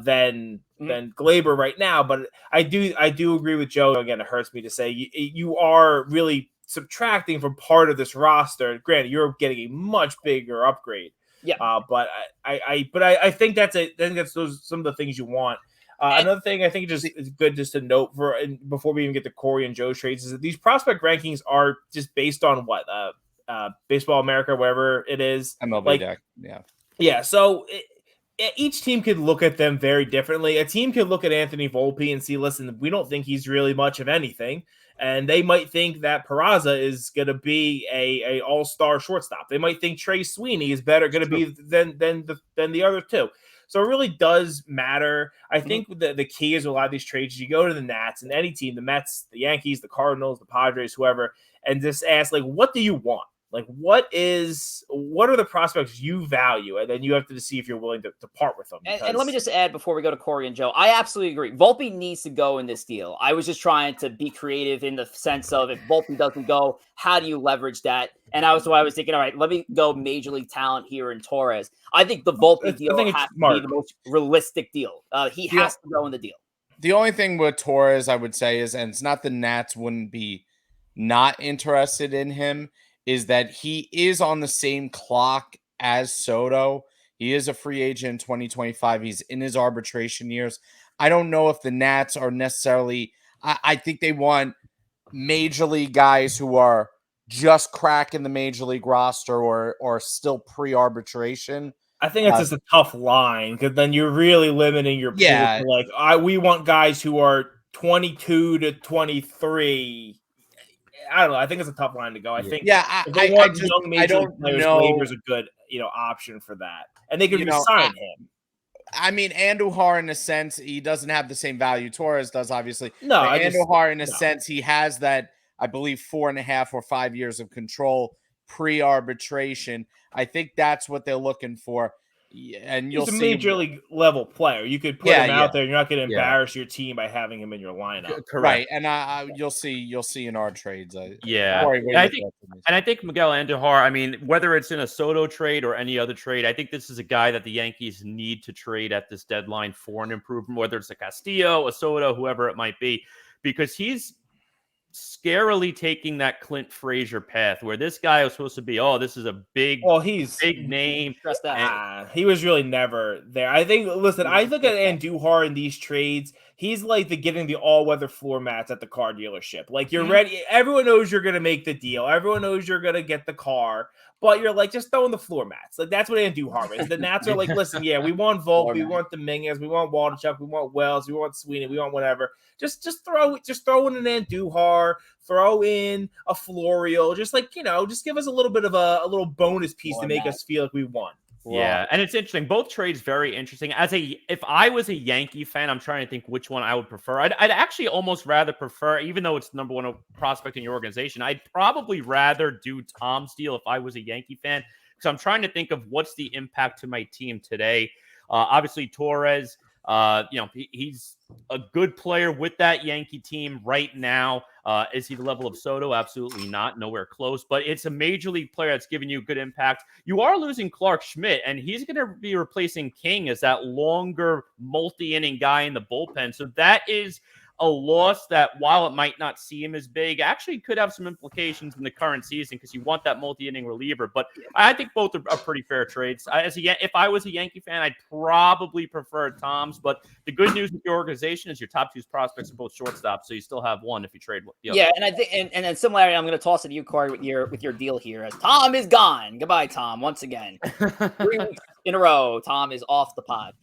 than Glaber right now. But I do agree with Joe. Again, it hurts me to say you are really subtracting from part of this roster. Granted, you're getting a much bigger upgrade. Yeah. But I think that's some of the things you want. Another thing I think is good just to note before we even get to Corey and Joe's trades is that these prospect rankings are just based on what Baseball America, wherever it is. MLB deck. Yeah. Yeah. So each team could look at them very differently. A team could look at Anthony Volpe and see, listen, we don't think he's really much of anything. And they might think that Peraza is going to be a all-star shortstop. They might think Trey Sweeney is better going to be than the other two. So it really does matter. I think the key is a lot of these trades, you go to the Nats and any team, the Mets, the Yankees, the Cardinals, the Padres, whoever, and just ask, like, what do you want? Like, what are the prospects you value? And then you have to see if you're willing to part with them. And let me just add before we go to Corey and Joe, I absolutely agree. Volpe needs to go in this deal. I was just trying to be creative in the sense of, if Volpe doesn't go, how do you leverage that? And I was thinking, all right, let me go major league talent here in Torres. I think the Volpe deal has to be the most realistic deal. He has to go in the deal. The only thing with Torres, I would say, is, and it's not the Nats wouldn't be not interested in him, is that he is on the same clock as Soto. He is a free agent in 2025. He's in his arbitration years. I don't know if the Nats are necessarily – I think they want major league guys who are just cracking the major league roster or still pre-arbitration. I think it's just a tough line because then you're really limiting your pool to like, we want guys who are 22 to 23. I don't know. I think it's a tough line to go. I think young major league players, Glaber's a good, option for that. And they could resign him. I mean, Andujar, in a sense, he doesn't have the same value Torres does, obviously. No, Andujar, in a sense, he has that, I believe, 4.5 or 5 years of control pre-arbitration. I think that's what they're looking for. And you'll see he's a major league level player. You could put him out there. You're not going to embarrass your team by having him in your lineup. Correct. Right. And you'll see in our trades. I think Miguel Andujar, I mean, whether it's in a Soto trade or any other trade, I think this is a guy that the Yankees need to trade at this deadline for an improvement, whether it's a Castillo, a Soto, whoever it might be, because he's scarily taking that Clint Frazier path where this guy was supposed to be, this is a big name. He was really never there. I think, listen, I look at Andujar in these trades. He's like getting the all-weather floor mats at the car dealership. Like, you're ready. Everyone knows you're going to make the deal. Everyone knows you're going to get the car. But you're like, just throwing the floor mats. Like, that's what Andujar is. The Nats are like, listen, yeah, we want Volpe, we want Dominguez, we want Waldichuk, we want Wells, we want Sweeney, we want whatever. Just throw in an Andujar, throw in a Florial, just just give us a little bit of a little bonus piece to make us feel like we won. Yeah, and it's interesting. Both trades very interesting. If I was a Yankee fan, I'm trying to think which one I would prefer. I'd actually almost rather prefer, even though it's number one prospect in your organization, I'd probably rather do Tom's deal if I was a Yankee fan, because I'm trying to think of what's the impact to my team today. Obviously, Torres, he's a good player with that Yankee team right now. Is he the level of Soto? Absolutely not. Nowhere close. But it's a major league player that's giving you good impact. You are losing Clark Schmidt, and he's going to be replacing King as that longer multi-inning guy in the bullpen. So that is a loss that, while it might not seem as big, actually could have some implications in the current season because you want that multi-inning reliever. But I think both are pretty fair trades. If I was a Yankee fan, I'd probably prefer Tom's. But the good news with your organization is your top two prospects are both shortstops, so you still have one if you trade the other. Yeah, and I think, and then similarly, I'm going to toss it to you, Corey, with your deal here. As Tom is gone. Goodbye, Tom. Once again, 3 weeks in a row, Tom is off the pod.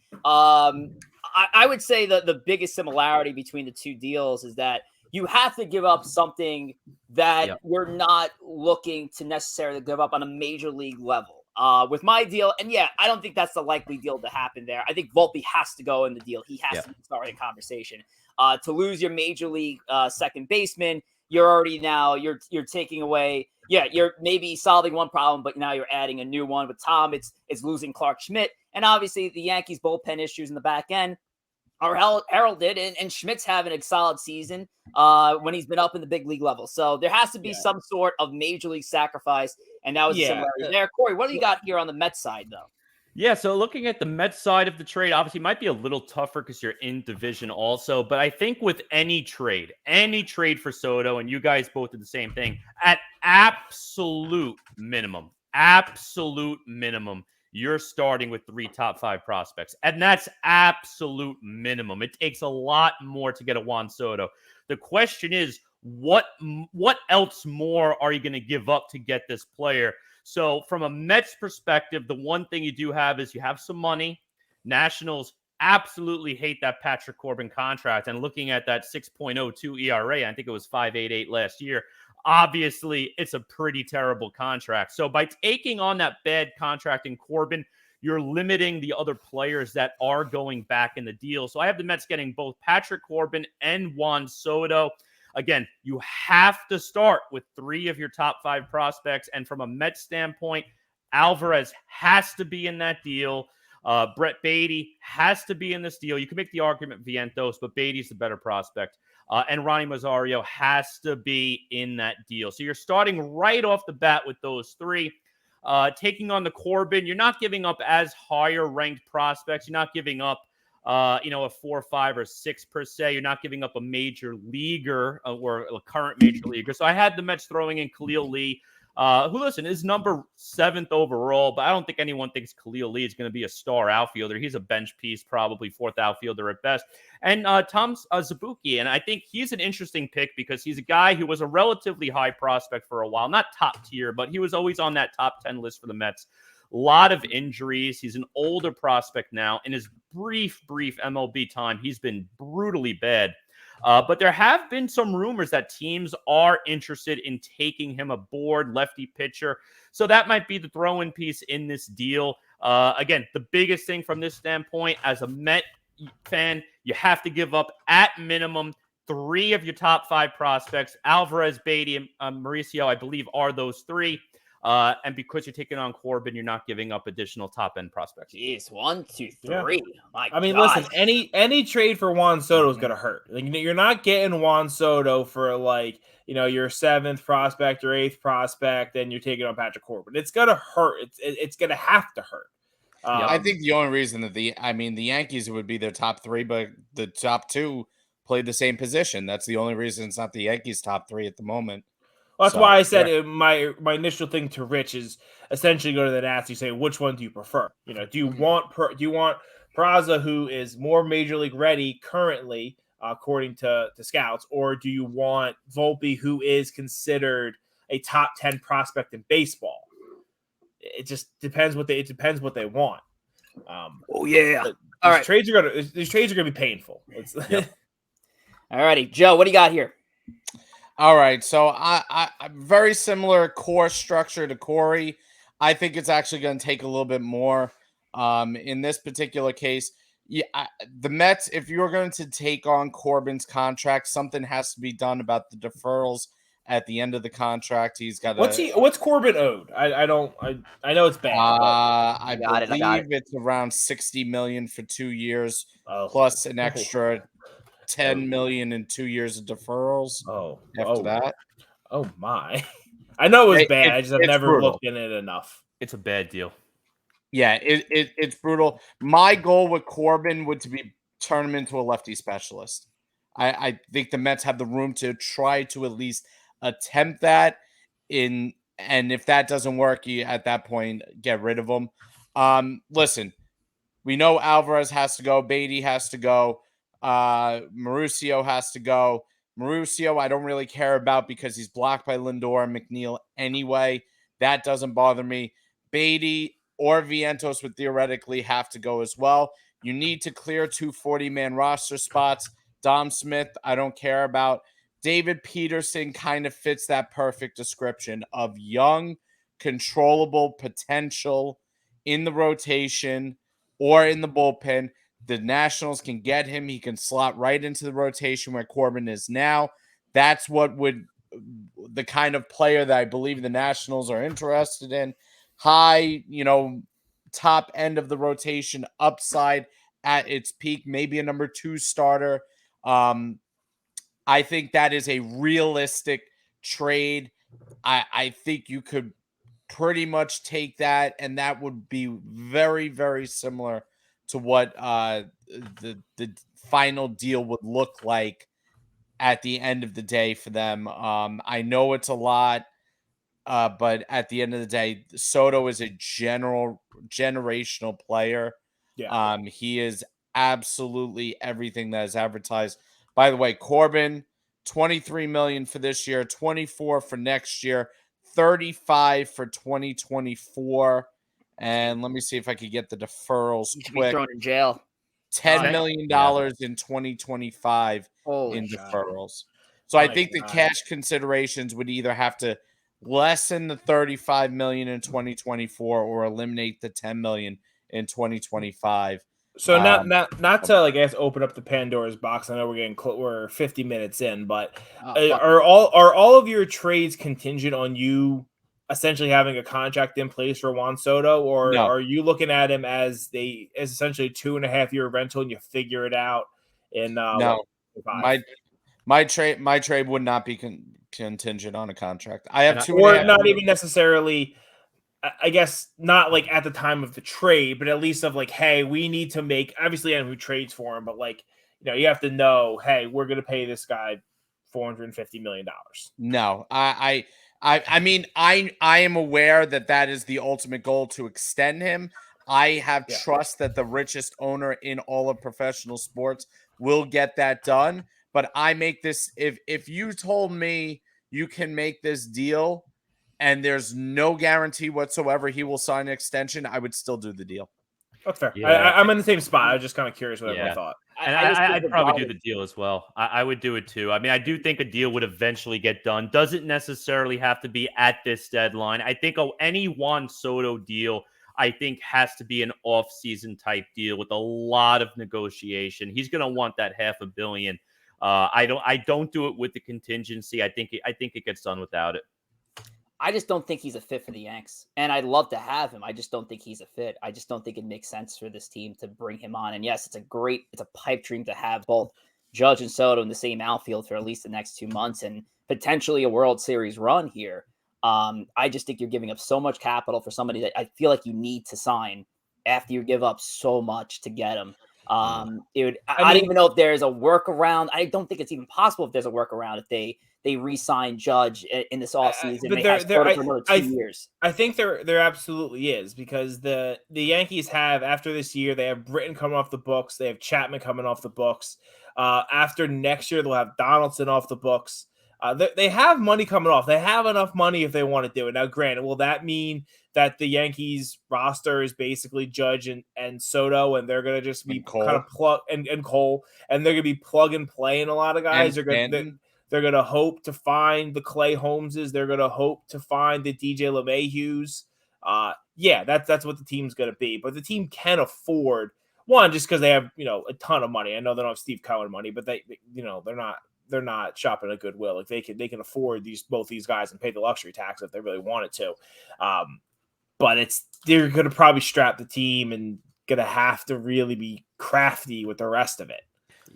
I would say that the biggest similarity between the two deals is that you have to give up something that you're not looking to necessarily give up on a major league level. With my deal, and I don't think that's the likely deal to happen there. I think Volpe has to go in the deal. He has to start a conversation. To lose your major league second baseman, you're already you're taking away. You're maybe solving one problem, but now you're adding a new one. With Tom, it's losing Clark Schmidt, and obviously the Yankees bullpen issues in the back end are heralded, and Schmidt's having a solid season when he's been up in the big league level. So there has to be some sort of major league sacrifice, and that was similarity there. Corey, what do you got here on the Mets side, though? Yeah, so looking at the Mets side of the trade, obviously might be a little tougher because you're in division also. But I think with any trade for Soto, and you guys both did the same thing, at absolute minimum, you're starting with 3 top 5 prospects. And that's absolute minimum. It takes a lot more to get a Juan Soto. The question is, what else more are you going to give up to get this player? So from a Mets perspective, the one thing you do have is you have some money. Nationals absolutely hate that Patrick Corbin contract. And looking at that 6.02 ERA, I think it was 5.88 last year. Obviously, it's a pretty terrible contract. So by taking on that bad contract in Corbin, you're limiting the other players that are going back in the deal. So I have the Mets getting both Patrick Corbin and Juan Soto. Again, you have to start with 3 of your top 5 prospects. And from a Mets standpoint, Alvarez has to be in that deal. Brett Beatty has to be in this deal. You can make the argument Vientos, but Beatty's the better prospect. And Ronnie Masario has to be in that deal. So you're starting right off the bat with those 3. Taking on the Corbin, you're not giving up as higher ranked prospects. You're not giving up a 4, 5, or 6 per se. You're not giving up a major leaguer or a current major leaguer. So I had the Mets throwing in Khalil Lee, who, listen, is number 7th overall, but I don't think anyone thinks Khalil Lee is going to be a star outfielder. He's a bench piece, probably 4th outfielder at best. And Tom Zabuki, and I think he's an interesting pick because he's a guy who was a relatively high prospect for a while. Not top tier, but he was always on that top 10 list for the Mets. A lot of injuries. He's an older prospect now. In his brief MLB time, he's been brutally bad. But there have been some rumors that teams are interested in taking him aboard, lefty pitcher. So that might be the throw-in piece in this deal. Again, the biggest thing from this standpoint, as a Met fan, you have to give up at minimum 3 of your top 5 prospects. Alvarez, Beatty, and Mauricio, I believe, are those 3. And because you're taking on Corbin, you're not giving up additional top-end prospects. Jeez, 1, 2, 3. Yeah. Listen, any trade for Juan Soto is going to hurt. Like, you're not getting Juan Soto for your 7th prospect or 8th prospect, and you're taking on Patrick Corbin. It's going to hurt. It's going to have to hurt. I think the only reason that the Yankees would be their top 3, but the top 2 play the same position. That's the only reason it's not the Yankees' top 3 at the moment. Well, that's why I said my initial thing to Rich is essentially go to the Nats. You say, which one do you prefer? You know, do you want Peraza, who is more major league ready currently, according to scouts, or do you want Volpe, who is considered a top 10 prospect in baseball? It just depends what they want. Oh yeah. All right. These trades are gonna be painful. Yep. All righty, Joe, what do you got here? All right, so I very similar core structure to Corey. I think it's actually going to take a little bit more. In this particular case, the Mets, if you're going to take on Corbin's contract, something has to be done about the deferrals at the end of the contract. He's got what's Corbin owed? I know it's bad. I believe it's around $60 million for 2 years, plus an extra $10 million in 2 years of deferrals. After that. Oh my! I know it was bad. I've never brutal. Looked in it enough. It's a bad deal. Yeah, it's brutal. My goal with Corbin would to be turn him into a lefty specialist. I think the Mets have the room to try to at least attempt that. And if that doesn't work, you at that point get rid of him. Listen, we know Alvarez has to go. Beatty has to go. Mauricio has to go. Mauricio, I don't really care about because he's blocked by Lindor and McNeil anyway. That doesn't bother me. Beatty or Vientos would theoretically have to go as well. You need to clear 2 40-man roster spots. Dom Smith, I don't care about. David Peterson kind of fits that perfect description of young, controllable potential in the rotation or in the bullpen. The Nationals can get him. He can slot right into the rotation where Corbin is now. That's what would the kind of player that I believe the Nationals are interested in. High, top end of the rotation, upside at its peak, maybe a number 2 starter. I think that is a realistic trade. I think you could pretty much take that, and that would be very, very similar to what the final deal would look like at the end of the day for them. I know it's a lot, but at the end of the day, Soto is a generational player. Yeah. He is absolutely everything that is advertised. By the way, Corbin, $23 million for this year, 24 for next year, 35 for 2024. And let me see if I could get the deferrals You should quick. be thrown in jail. $10 million in 2025 in deferrals. So I think the cash considerations would either have to lessen the $35 million in 2024 or eliminate the $10 million in 2025. So not to I guess open up the Pandora's box. I know we're 50 minutes in, but are all of your trades contingent on you essentially having a contract in place for Juan Soto, or are you looking at him as essentially 2.5 year rental and you figure it out in no. My trade would not be contingent on a contract. I have 2.5 or not even necessarily. I guess not like at the time of the trade, but at least of like, hey, we need to make obviously anyone who trades for him, but like, you have to know, hey, we're going to pay this guy $450 million. No, I mean, I am aware that is the ultimate goal to extend him. I have trust that the richest owner in all of professional sports will get that done. But I make this, if you told me you can make this deal and there's no guarantee whatsoever he will sign an extension, I would still do the deal. That's fair. Yeah. I'm in the same spot. I was just kind of curious what everyone thought. And I'd probably do the deal as well. I would do it too. I mean, I do think a deal would eventually get done. Doesn't necessarily have to be at this deadline. I think any Juan Soto deal, I think, has to be an off-season type deal with a lot of negotiation. He's going to want that $500 million. I don't do it with the contingency. I think it gets done without it. I just don't think he's a fit for the Yanks, and I'd love to have him. I just don't think he's a fit. I just don't think it makes sense for this team to bring him on. And yes, it's a pipe dream to have both Judge and Soto in the same outfield for at least the next 2 months and potentially a World Series run here. I just think you're giving up so much capital for somebody that I feel like you need to sign after you give up so much to get him. I don't even know if there's a workaround. I don't think it's even possible if there's a workaround if they re-sign Judge in this offseason. But they have Soto for another 2 years. I think there absolutely is, because the Yankees have, after this year, they have Britton coming off the books. They have Chapman coming off the books. After next year, they'll have Donaldson off the books. They have money coming off. They have enough money if they want to do it. Now, granted, will that mean that the Yankees roster is basically Judge and Soto, and they're going to just be kind of plug and Cole, and they're going to be plug and play in a lot of guys? They're going to hope to find the Clay Holmeses. They're going to hope to find the DJ LeMahieu's. Yeah, that's what the team's going to be. But the team can afford, one, just because they have, a ton of money. I know they don't have Steve Cohen money, but they're not shopping at Goodwill. Like they can afford both these guys and pay the luxury tax if they really wanted to. But they're going to probably strap the team and going to have to really be crafty with the rest of it.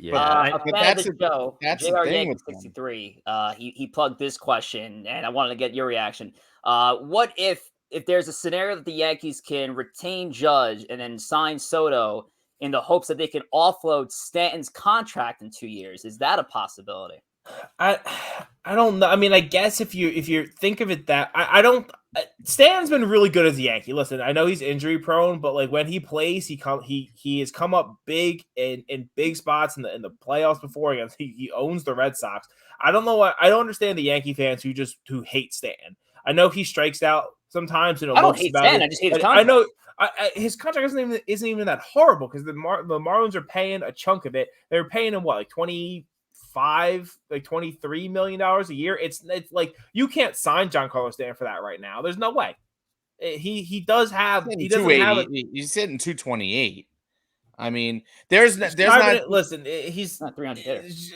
Yeah, that's JR Yankee 63. He plugged this question, and I wanted to get your reaction. What if there's a scenario that the Yankees can retain Judge and then sign Soto in the hopes that they can offload Stanton's contract in 2 years? Is that a possibility? I don't know. I mean, I guess if you think of it that I don't. Stanton's been really good as a Yankee. Listen, I know he's injury prone, but like when he plays, he has come up big in big spots in the playoffs before. He owns the Red Sox. I don't know. I don't understand the Yankee fans who hate Stanton. I know he strikes out sometimes. I don't hate Stanton. I just hate his contract. I know. His contract isn't even that horrible, because the Marlins are paying a chunk of it. They're paying him like $23 million a year. It's like you can't sign Giancarlo Stanton for that right now. There's no way. He doesn't have he's hitting 228. I mean, there's not. Listen, he's not 300 hitters.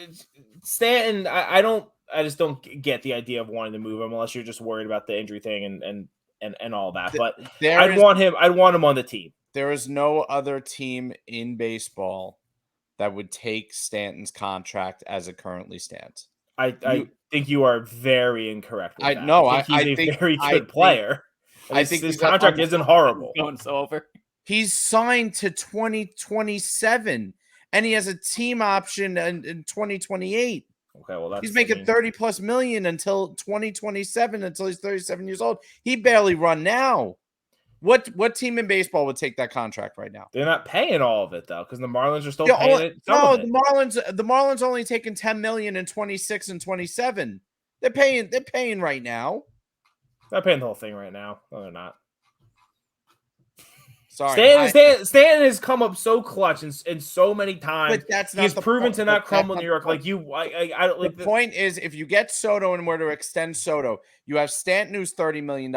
Stanton. I just don't get the idea of wanting to move him unless you're just worried about the injury thing and all that. But I'd want him on the team. There is no other team in baseball that would take Stanton's contract as it currently stands. I think you are very incorrect with that. I think he's a very good player. I think his contract isn't horrible. Going so over. He's signed to 2027, and he has a team option in 2028. Okay, well he's making $30+ million until 2027, until he's 37 years old. He barely run now. What team in baseball would take that contract right now? They're not paying all of it though, because the Marlins are still paying it. The Marlins only taking $10 million in 26 and 27. They're paying right now. They're paying the whole thing right now. No, they're not. Sorry, Stanton has come up so clutch and so many times. But that's not he's proven to not crumble in New York. Like the point is, if you get Soto and were to extend Soto, you have Stanton who's $30 million.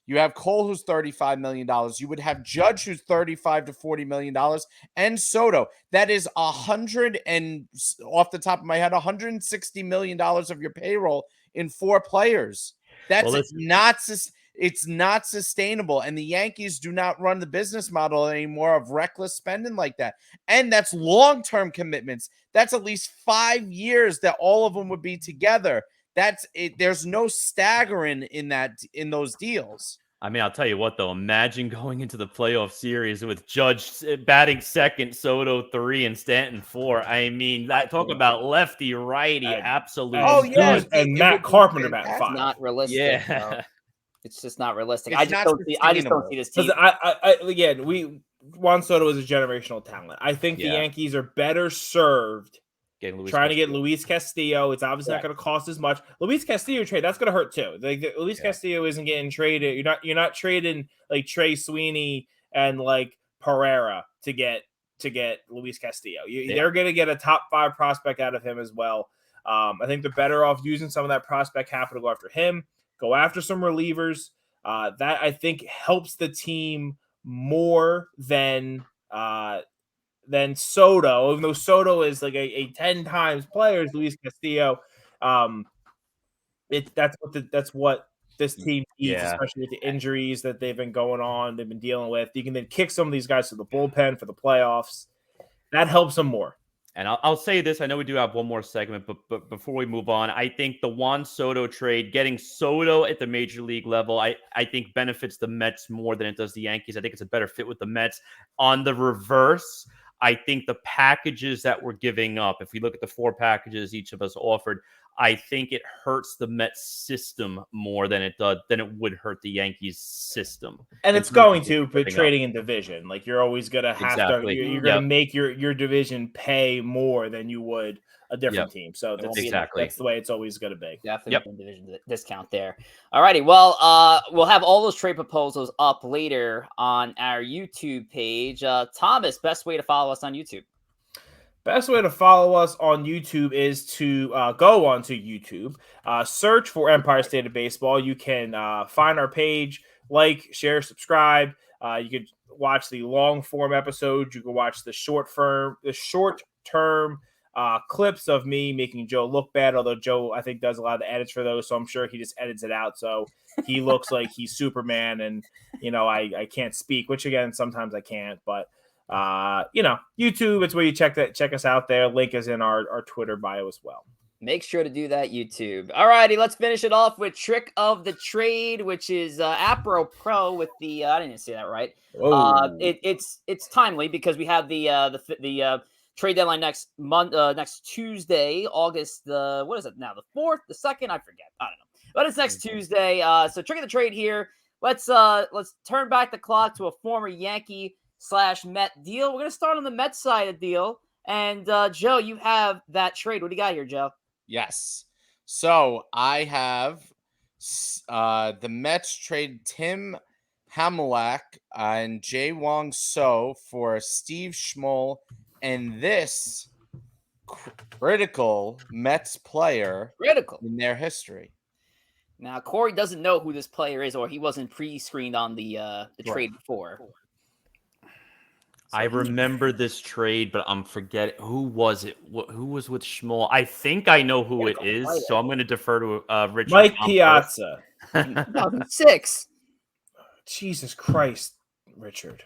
You have Cole who's $35 million. You would have Judge who's $35 to $40 million, and Soto. That is off the top of my head, $160 million of your payroll in 4 players. It's not sustainable, and the Yankees do not run the business model anymore of reckless spending like that. And that's long-term commitments. That's at least 5 years that all of them would be together. That's it. There's no staggering in those deals. I mean, I'll tell you what, though. Imagine going into the playoff series with Judge batting second, Soto 3, and Stanton 4. I mean, talk about lefty, righty, absolutely. Oh, yeah. And Matt Carpenter batting 5. Not realistic. Yeah. It's just not realistic. I just don't see this team. Juan Soto is a generational talent. I think the Yankees are better served trying to get Louise Castillo. It's obviously not going to cost as much. Louise Castillo trade, that's going to hurt too. Louise Castillo isn't getting traded. You're not trading like Trey Sweeney and like Pereira to get Louise Castillo. They're going to get a top 5 prospect out of him as well. I think they're better off using some of that prospect capital to go after him. Go after some relievers. That I think helps the team more than Soto. Even though Soto is like a 10 times player, is Luis Castillo. That's what this team needs, especially with the injuries that they've been dealing with. You can then kick some of these guys to the bullpen for the playoffs. That helps them more. And I'll say this. I know we do have one more segment, but before we move on, I think the Juan Soto trade, getting Soto at the major league level, I think benefits the Mets more than it does the Yankees. I think it's a better fit with the Mets. On the reverse, I think the packages that we're giving up, if we look at the 4 packages each of us offered, I think it hurts the Mets system more than it would hurt the Yankees system. And it's going to, but trading in division, like you're always gonna have to, you're gonna make your division pay more than you would a different team. So that's the way it's always gonna be. Definitely division discount there. All righty. Well, we'll have all those trade proposals up later on our YouTube page. Thomas, best way to follow us on YouTube? Best way to follow us on YouTube is to go onto YouTube, search for Empire State of Baseball. You can find our page, like, share, subscribe. You could watch the long form episodes. You can watch the short term clips of me making Joe look bad. Although Joe, I think, does a lot of the edits for those, so I'm sure he just edits it out so he looks like he's Superman. And I can't speak, which again sometimes I can't, but. YouTube, it's where you check us out there. Link is in our Twitter bio as well. Make sure to do that, YouTube. All righty, let's finish it off with Trick of the Trade, which is apropos with the I didn't say that right. It's timely because we have the trade deadline next Tuesday, August what is it now? The 4th, the 2nd, I forget. I don't know. But it's next Tuesday. So Trick of the Trade here. Let's turn back the clock to a former Yankee / Met deal. We're going to start on the Met side of the deal. And Joe, you have that trade. What do you got here, Joe? Yes. So I have the Mets trade Tim Hamulak and Juan Soto for Steve Schmoll and this critical Mets player in their history. Now, Corey doesn't know who this player is, or he wasn't pre-screened on the trade before. I remember this trade, but I'm forgetting who was it. Who was with Schmoll? I think I know who it is, so I'm going to defer to Richard. Mike Piazza. 2006. Jesus Christ, Richard.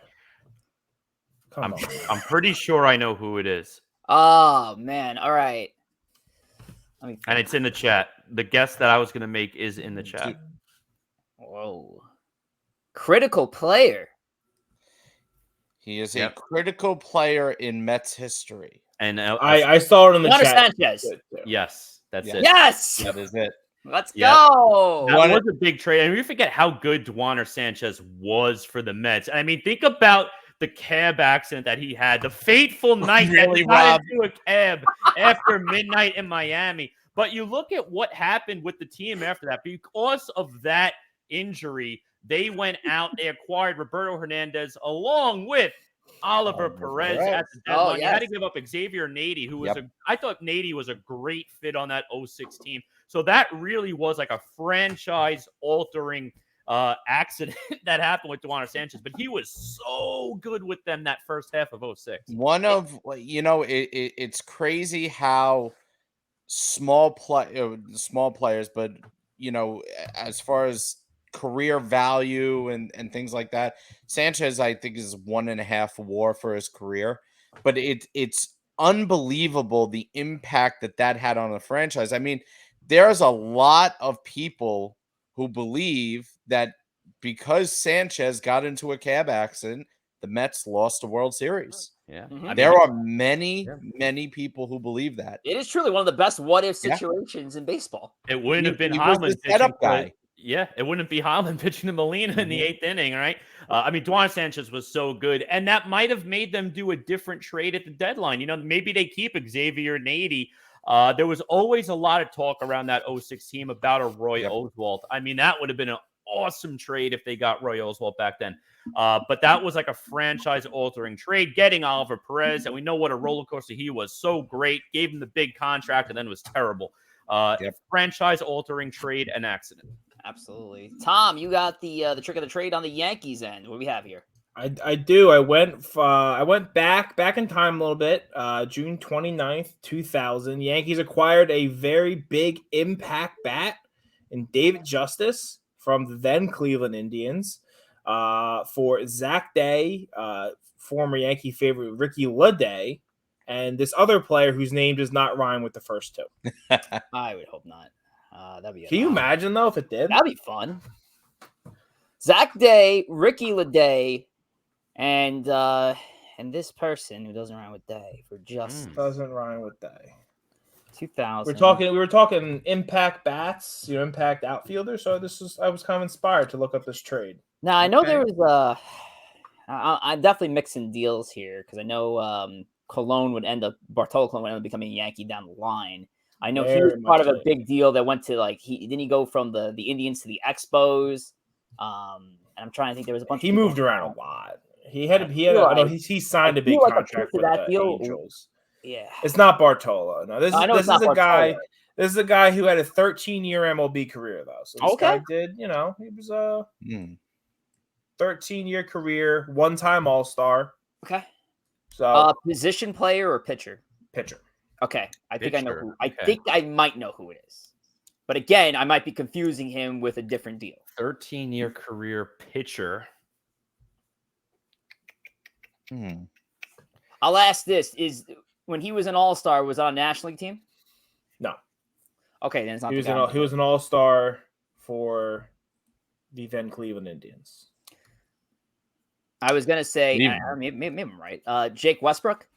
Come on. I'm pretty sure I know who it is. Oh man! All right. And it's in the chat. The guess that I was going to make is in the chat. Whoa! Critical player. He is a critical player in Mets history. And I saw it in the chat. Sanchez. Yes, that's it. Yes, that is it. Let's go. That was a big trade. And we forget how good Duaner Sanchez was for the Mets. I mean, think about the cab accident that he had, the fateful night that he got into a cab after midnight in Miami. But you look at what happened with the team after that. Because of that injury, they went out, they acquired Roberto Hernandez along with Oliver Perez at the deadline. You had to give up Xavier Nady, who was I thought Nady was a great fit on that 06 team. So that really was like a franchise-altering accident that happened with Duaner Sanchez. But he was so good with them that first half of 06. It's crazy how small players, but, as far as career value and things like that, Sanchez, I think, is 1.5 WAR for his career, but it's unbelievable the impact that had on the franchise. I mean, there's a lot of people who believe that because Sanchez got into a cab accident, the Mets lost the World Series. Yeah, there are many people who believe that. It is truly one of the best what-if situations in baseball. It wouldn't have been Heilman setup guy. Yeah, it wouldn't be Heilman pitching to Molina in the 8th inning, right? I mean, Duaner Sanchez was so good, and that might have made them do a different trade at the deadline. Maybe they keep Xavier Nady. There was always a lot of talk around that 06 team about a Roy Oswalt. I mean, that would have been an awesome trade if they got Roy Oswalt back then. But that was like a franchise-altering trade, getting Oliver Perez, and we know what a roller coaster he was. So great, gave him the big contract, and then was terrible. Franchise-altering trade and accident. Absolutely. Tom, you got the trick of the trade on the Yankees end. What do we have here? I do. I went back in time a little bit. June 29th, 2000. Yankees acquired a very big impact bat in David Justice from the then Cleveland Indians for Zach Day, former Yankee favorite Ricky Leday, and this other player whose name does not rhyme with the first two. I would hope not. That'd be. Can you imagine though if it did? That'd be fun. Zach Day, Ricky Leday, and and this person who doesn't rhyme with day for just doesn't rhyme with day. 2000. We were talking impact bats, impact outfielders. So I was kind of inspired to look up this trade. Now I know there was I'm definitely mixing deals here because I know Bartolo Colon would end up becoming a Yankee down the line. I know he was part of a big deal that went to he go from the Indians to the Expos. And I'm trying to think there was a bunch. He moved around a lot. He signed a big contract with the Angels. Yeah, it's not Bartolo. No, this is a guy. This is a guy who had a 13-year MLB career though. So this guy did, he was a 13-year career, one-time All-Star. Okay. So position player or pitcher? Pitcher. Okay. I think I know who. I think I might know who it is. But again, I might be confusing him with a different deal. 13-year career pitcher. I'll ask this: is when he was an All-Star, was on a National League team? No. Okay, then it's not. He was an All-Star for the then Cleveland Indians. I was gonna say maybe I'm right. Jake Westbrook.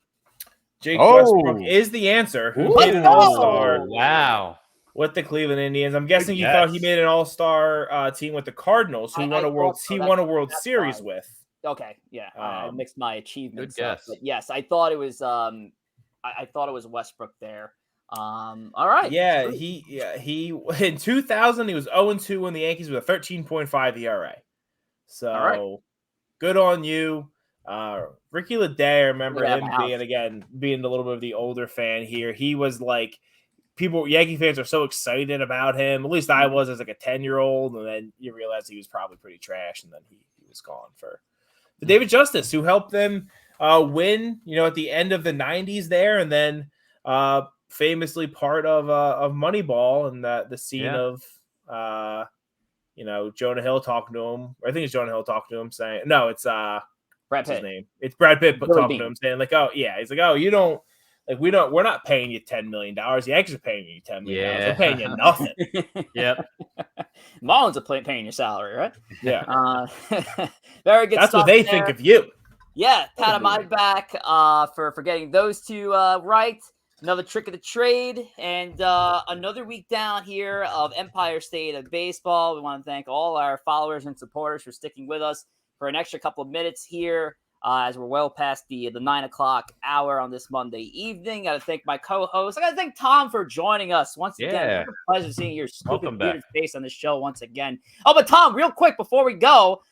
Jake Westbrook is the answer. Who made an All-Star? Wow. With the Cleveland Indians, I'm guessing you thought he made an All-Star team with the Cardinals, who won a World Series with. Okay, yeah, I mixed my achievements. Good guess. But yes, I thought it was. I thought it was Westbrook there. All right. Yeah, he in 2000 he was 0-2 when the Yankees with a 13.5 ERA. So good on you, Ricky Leday. I remember him being a little bit of the older fan here. He was like. Yankee fans are so excited about him. At least I was as like a 10-year-old, and then you realize he was probably pretty trash, and then he was gone for the David Justice, who helped them win, at the end of the 90s there, and then famously part of Moneyball and the scene of Jonah Hill talking to him. I think it's Jonah Hill talking to him saying, no, it's Brad Pitt. His name. It's Brad Pitt talking to him saying like, oh yeah, he's like, oh, you don't. Like we're not paying you $10 million. The Yankees are paying you $10 million. They're paying you nothing. Yep. Marlins are paying your salary, right? Yeah. Very good. That's what they think of you. Yeah, pat on my back for getting those two right. Another trick of the trade, and another week down here of Empire State of Baseball. We want to thank all our followers and supporters for sticking with us for an extra couple of minutes here. As we're well past the 9 o'clock hour on this Monday evening. Got to thank my co-host. I got to thank Tom for joining us once again. It's a pleasure seeing your stupid bearded face on the show once again. Oh, but Tom, real quick before we go,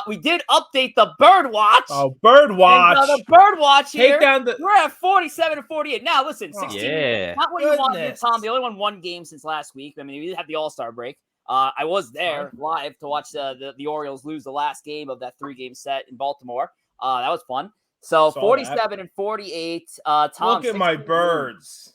we did update the bird watch. Oh, bird watch. And, the bird watch here. We're at 47 and 48. Now, listen, 16. Not what you wanted, Tom. They only won one game since last week. I mean, we did have the All-Star break. I was there live to watch the Orioles lose the last game of that 3-game set in Baltimore. That was fun. So 47 and 48. Tom, look at my birds.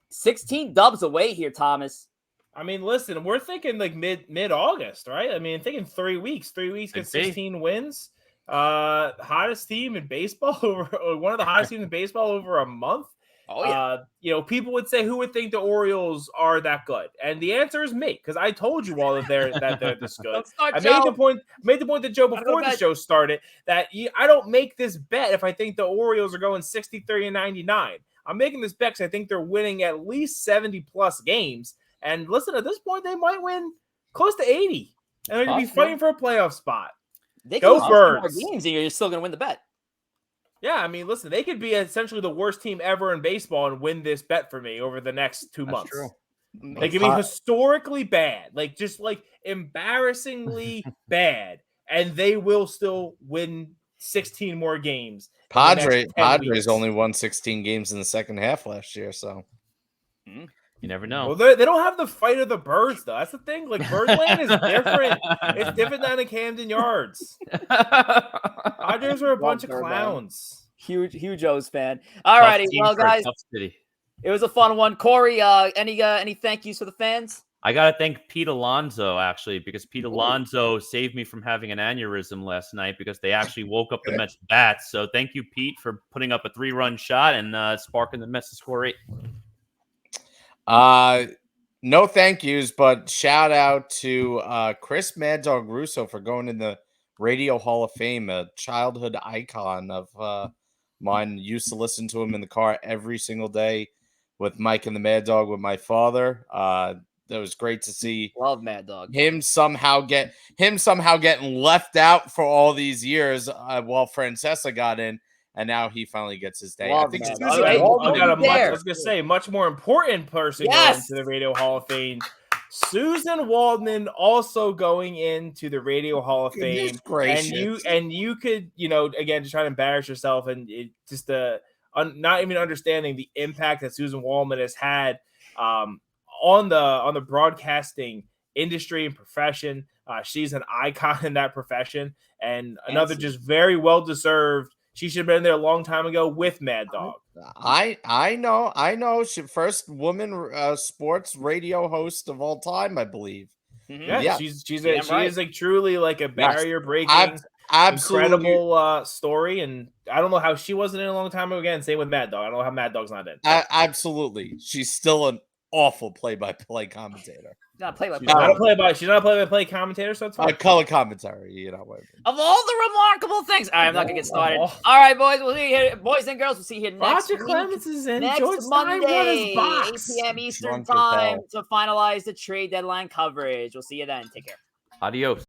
16 dubs away here, Thomas. I mean, listen, we're thinking like mid-August, right? I mean, thinking 3 weeks. 3 weeks and 16 wins. Hottest team in baseball over one of the hottest teams in baseball over a month. Oh yeah. People would say, who would think the Orioles are that good? And the answer is me, because I told you all that they're this good. I made the point to Joe before the show started that I don't make this bet if I think the Orioles are going 63 and 99. I'm making this bet because I think they're winning at least 70 plus games. And listen, at this point, they might win close to 80, and they're going to be fighting for a playoff spot. They can go Birds. Games, and you're still going to win the bet. Yeah, I mean, listen, they could be essentially the worst team ever in baseball and win this bet for me over the next 2 months. True. They could be historically bad, just embarrassingly bad, and they will still win 16 more games. Padres only won 16 games in the second half last year, so you never know. Well, they don't have the fight of the birds, though. That's the thing. Like, Birdland is different. It's different than in Camden Yards. Padres are a bunch of clowns. Huge O's fan. All righty, well, guys, it was a fun one. Corey, any thank yous for the fans? I got to thank Pete Alonso, actually, because Pete Alonso saved me from having an aneurysm last night because they actually woke up the Mets bats. So thank you, Pete, for putting up a 3-run shot and sparking the Mets to score 8. No thank yous, but shout out to Chris Mad Dog Russo for going in the Radio Hall of Fame, a childhood icon of mine. Used to listen to him in the car every single day with Mike and the Mad Dog with my father. That was great to see. Love Mad Dog. Him somehow getting left out for all these years while Francesa got in, and now he finally gets his day. Love I think Mad Susan Dog. Waldman got a much, I there. was gonna say, much more important person Yes! going to the Radio Hall of Fame. Susan Waldman also going into the Radio Hall of Fame. Gracious. And you could, again, just try to embarrass yourself and just not even understanding the impact that Susan Waldman has had on the broadcasting industry and profession. She's an icon in that profession, and another just very well deserved. She should have been there a long time ago with Mad Dog. I know. She first woman sports radio host of all time, I believe. Yeah, yeah. she is like truly like a barrier breaking, absolutely incredible story. And I don't know how she wasn't in a long time ago. Again, same with Mad Dog. I don't know how Mad Dog's not in. Absolutely, she's still an awful play-by-play commentator. Not play-by-play. She's not a play-by-play commentator, so it's fine. Color commentary, Of all the remarkable things, all right, I'm not gonna get started. All right, boys, we'll see you here, boys and girls. We'll see you here next Roger Clemens is in. next George Monday, 8 box. p.m. Eastern time to finalize the trade deadline coverage. We'll see you then. Take care. Adios.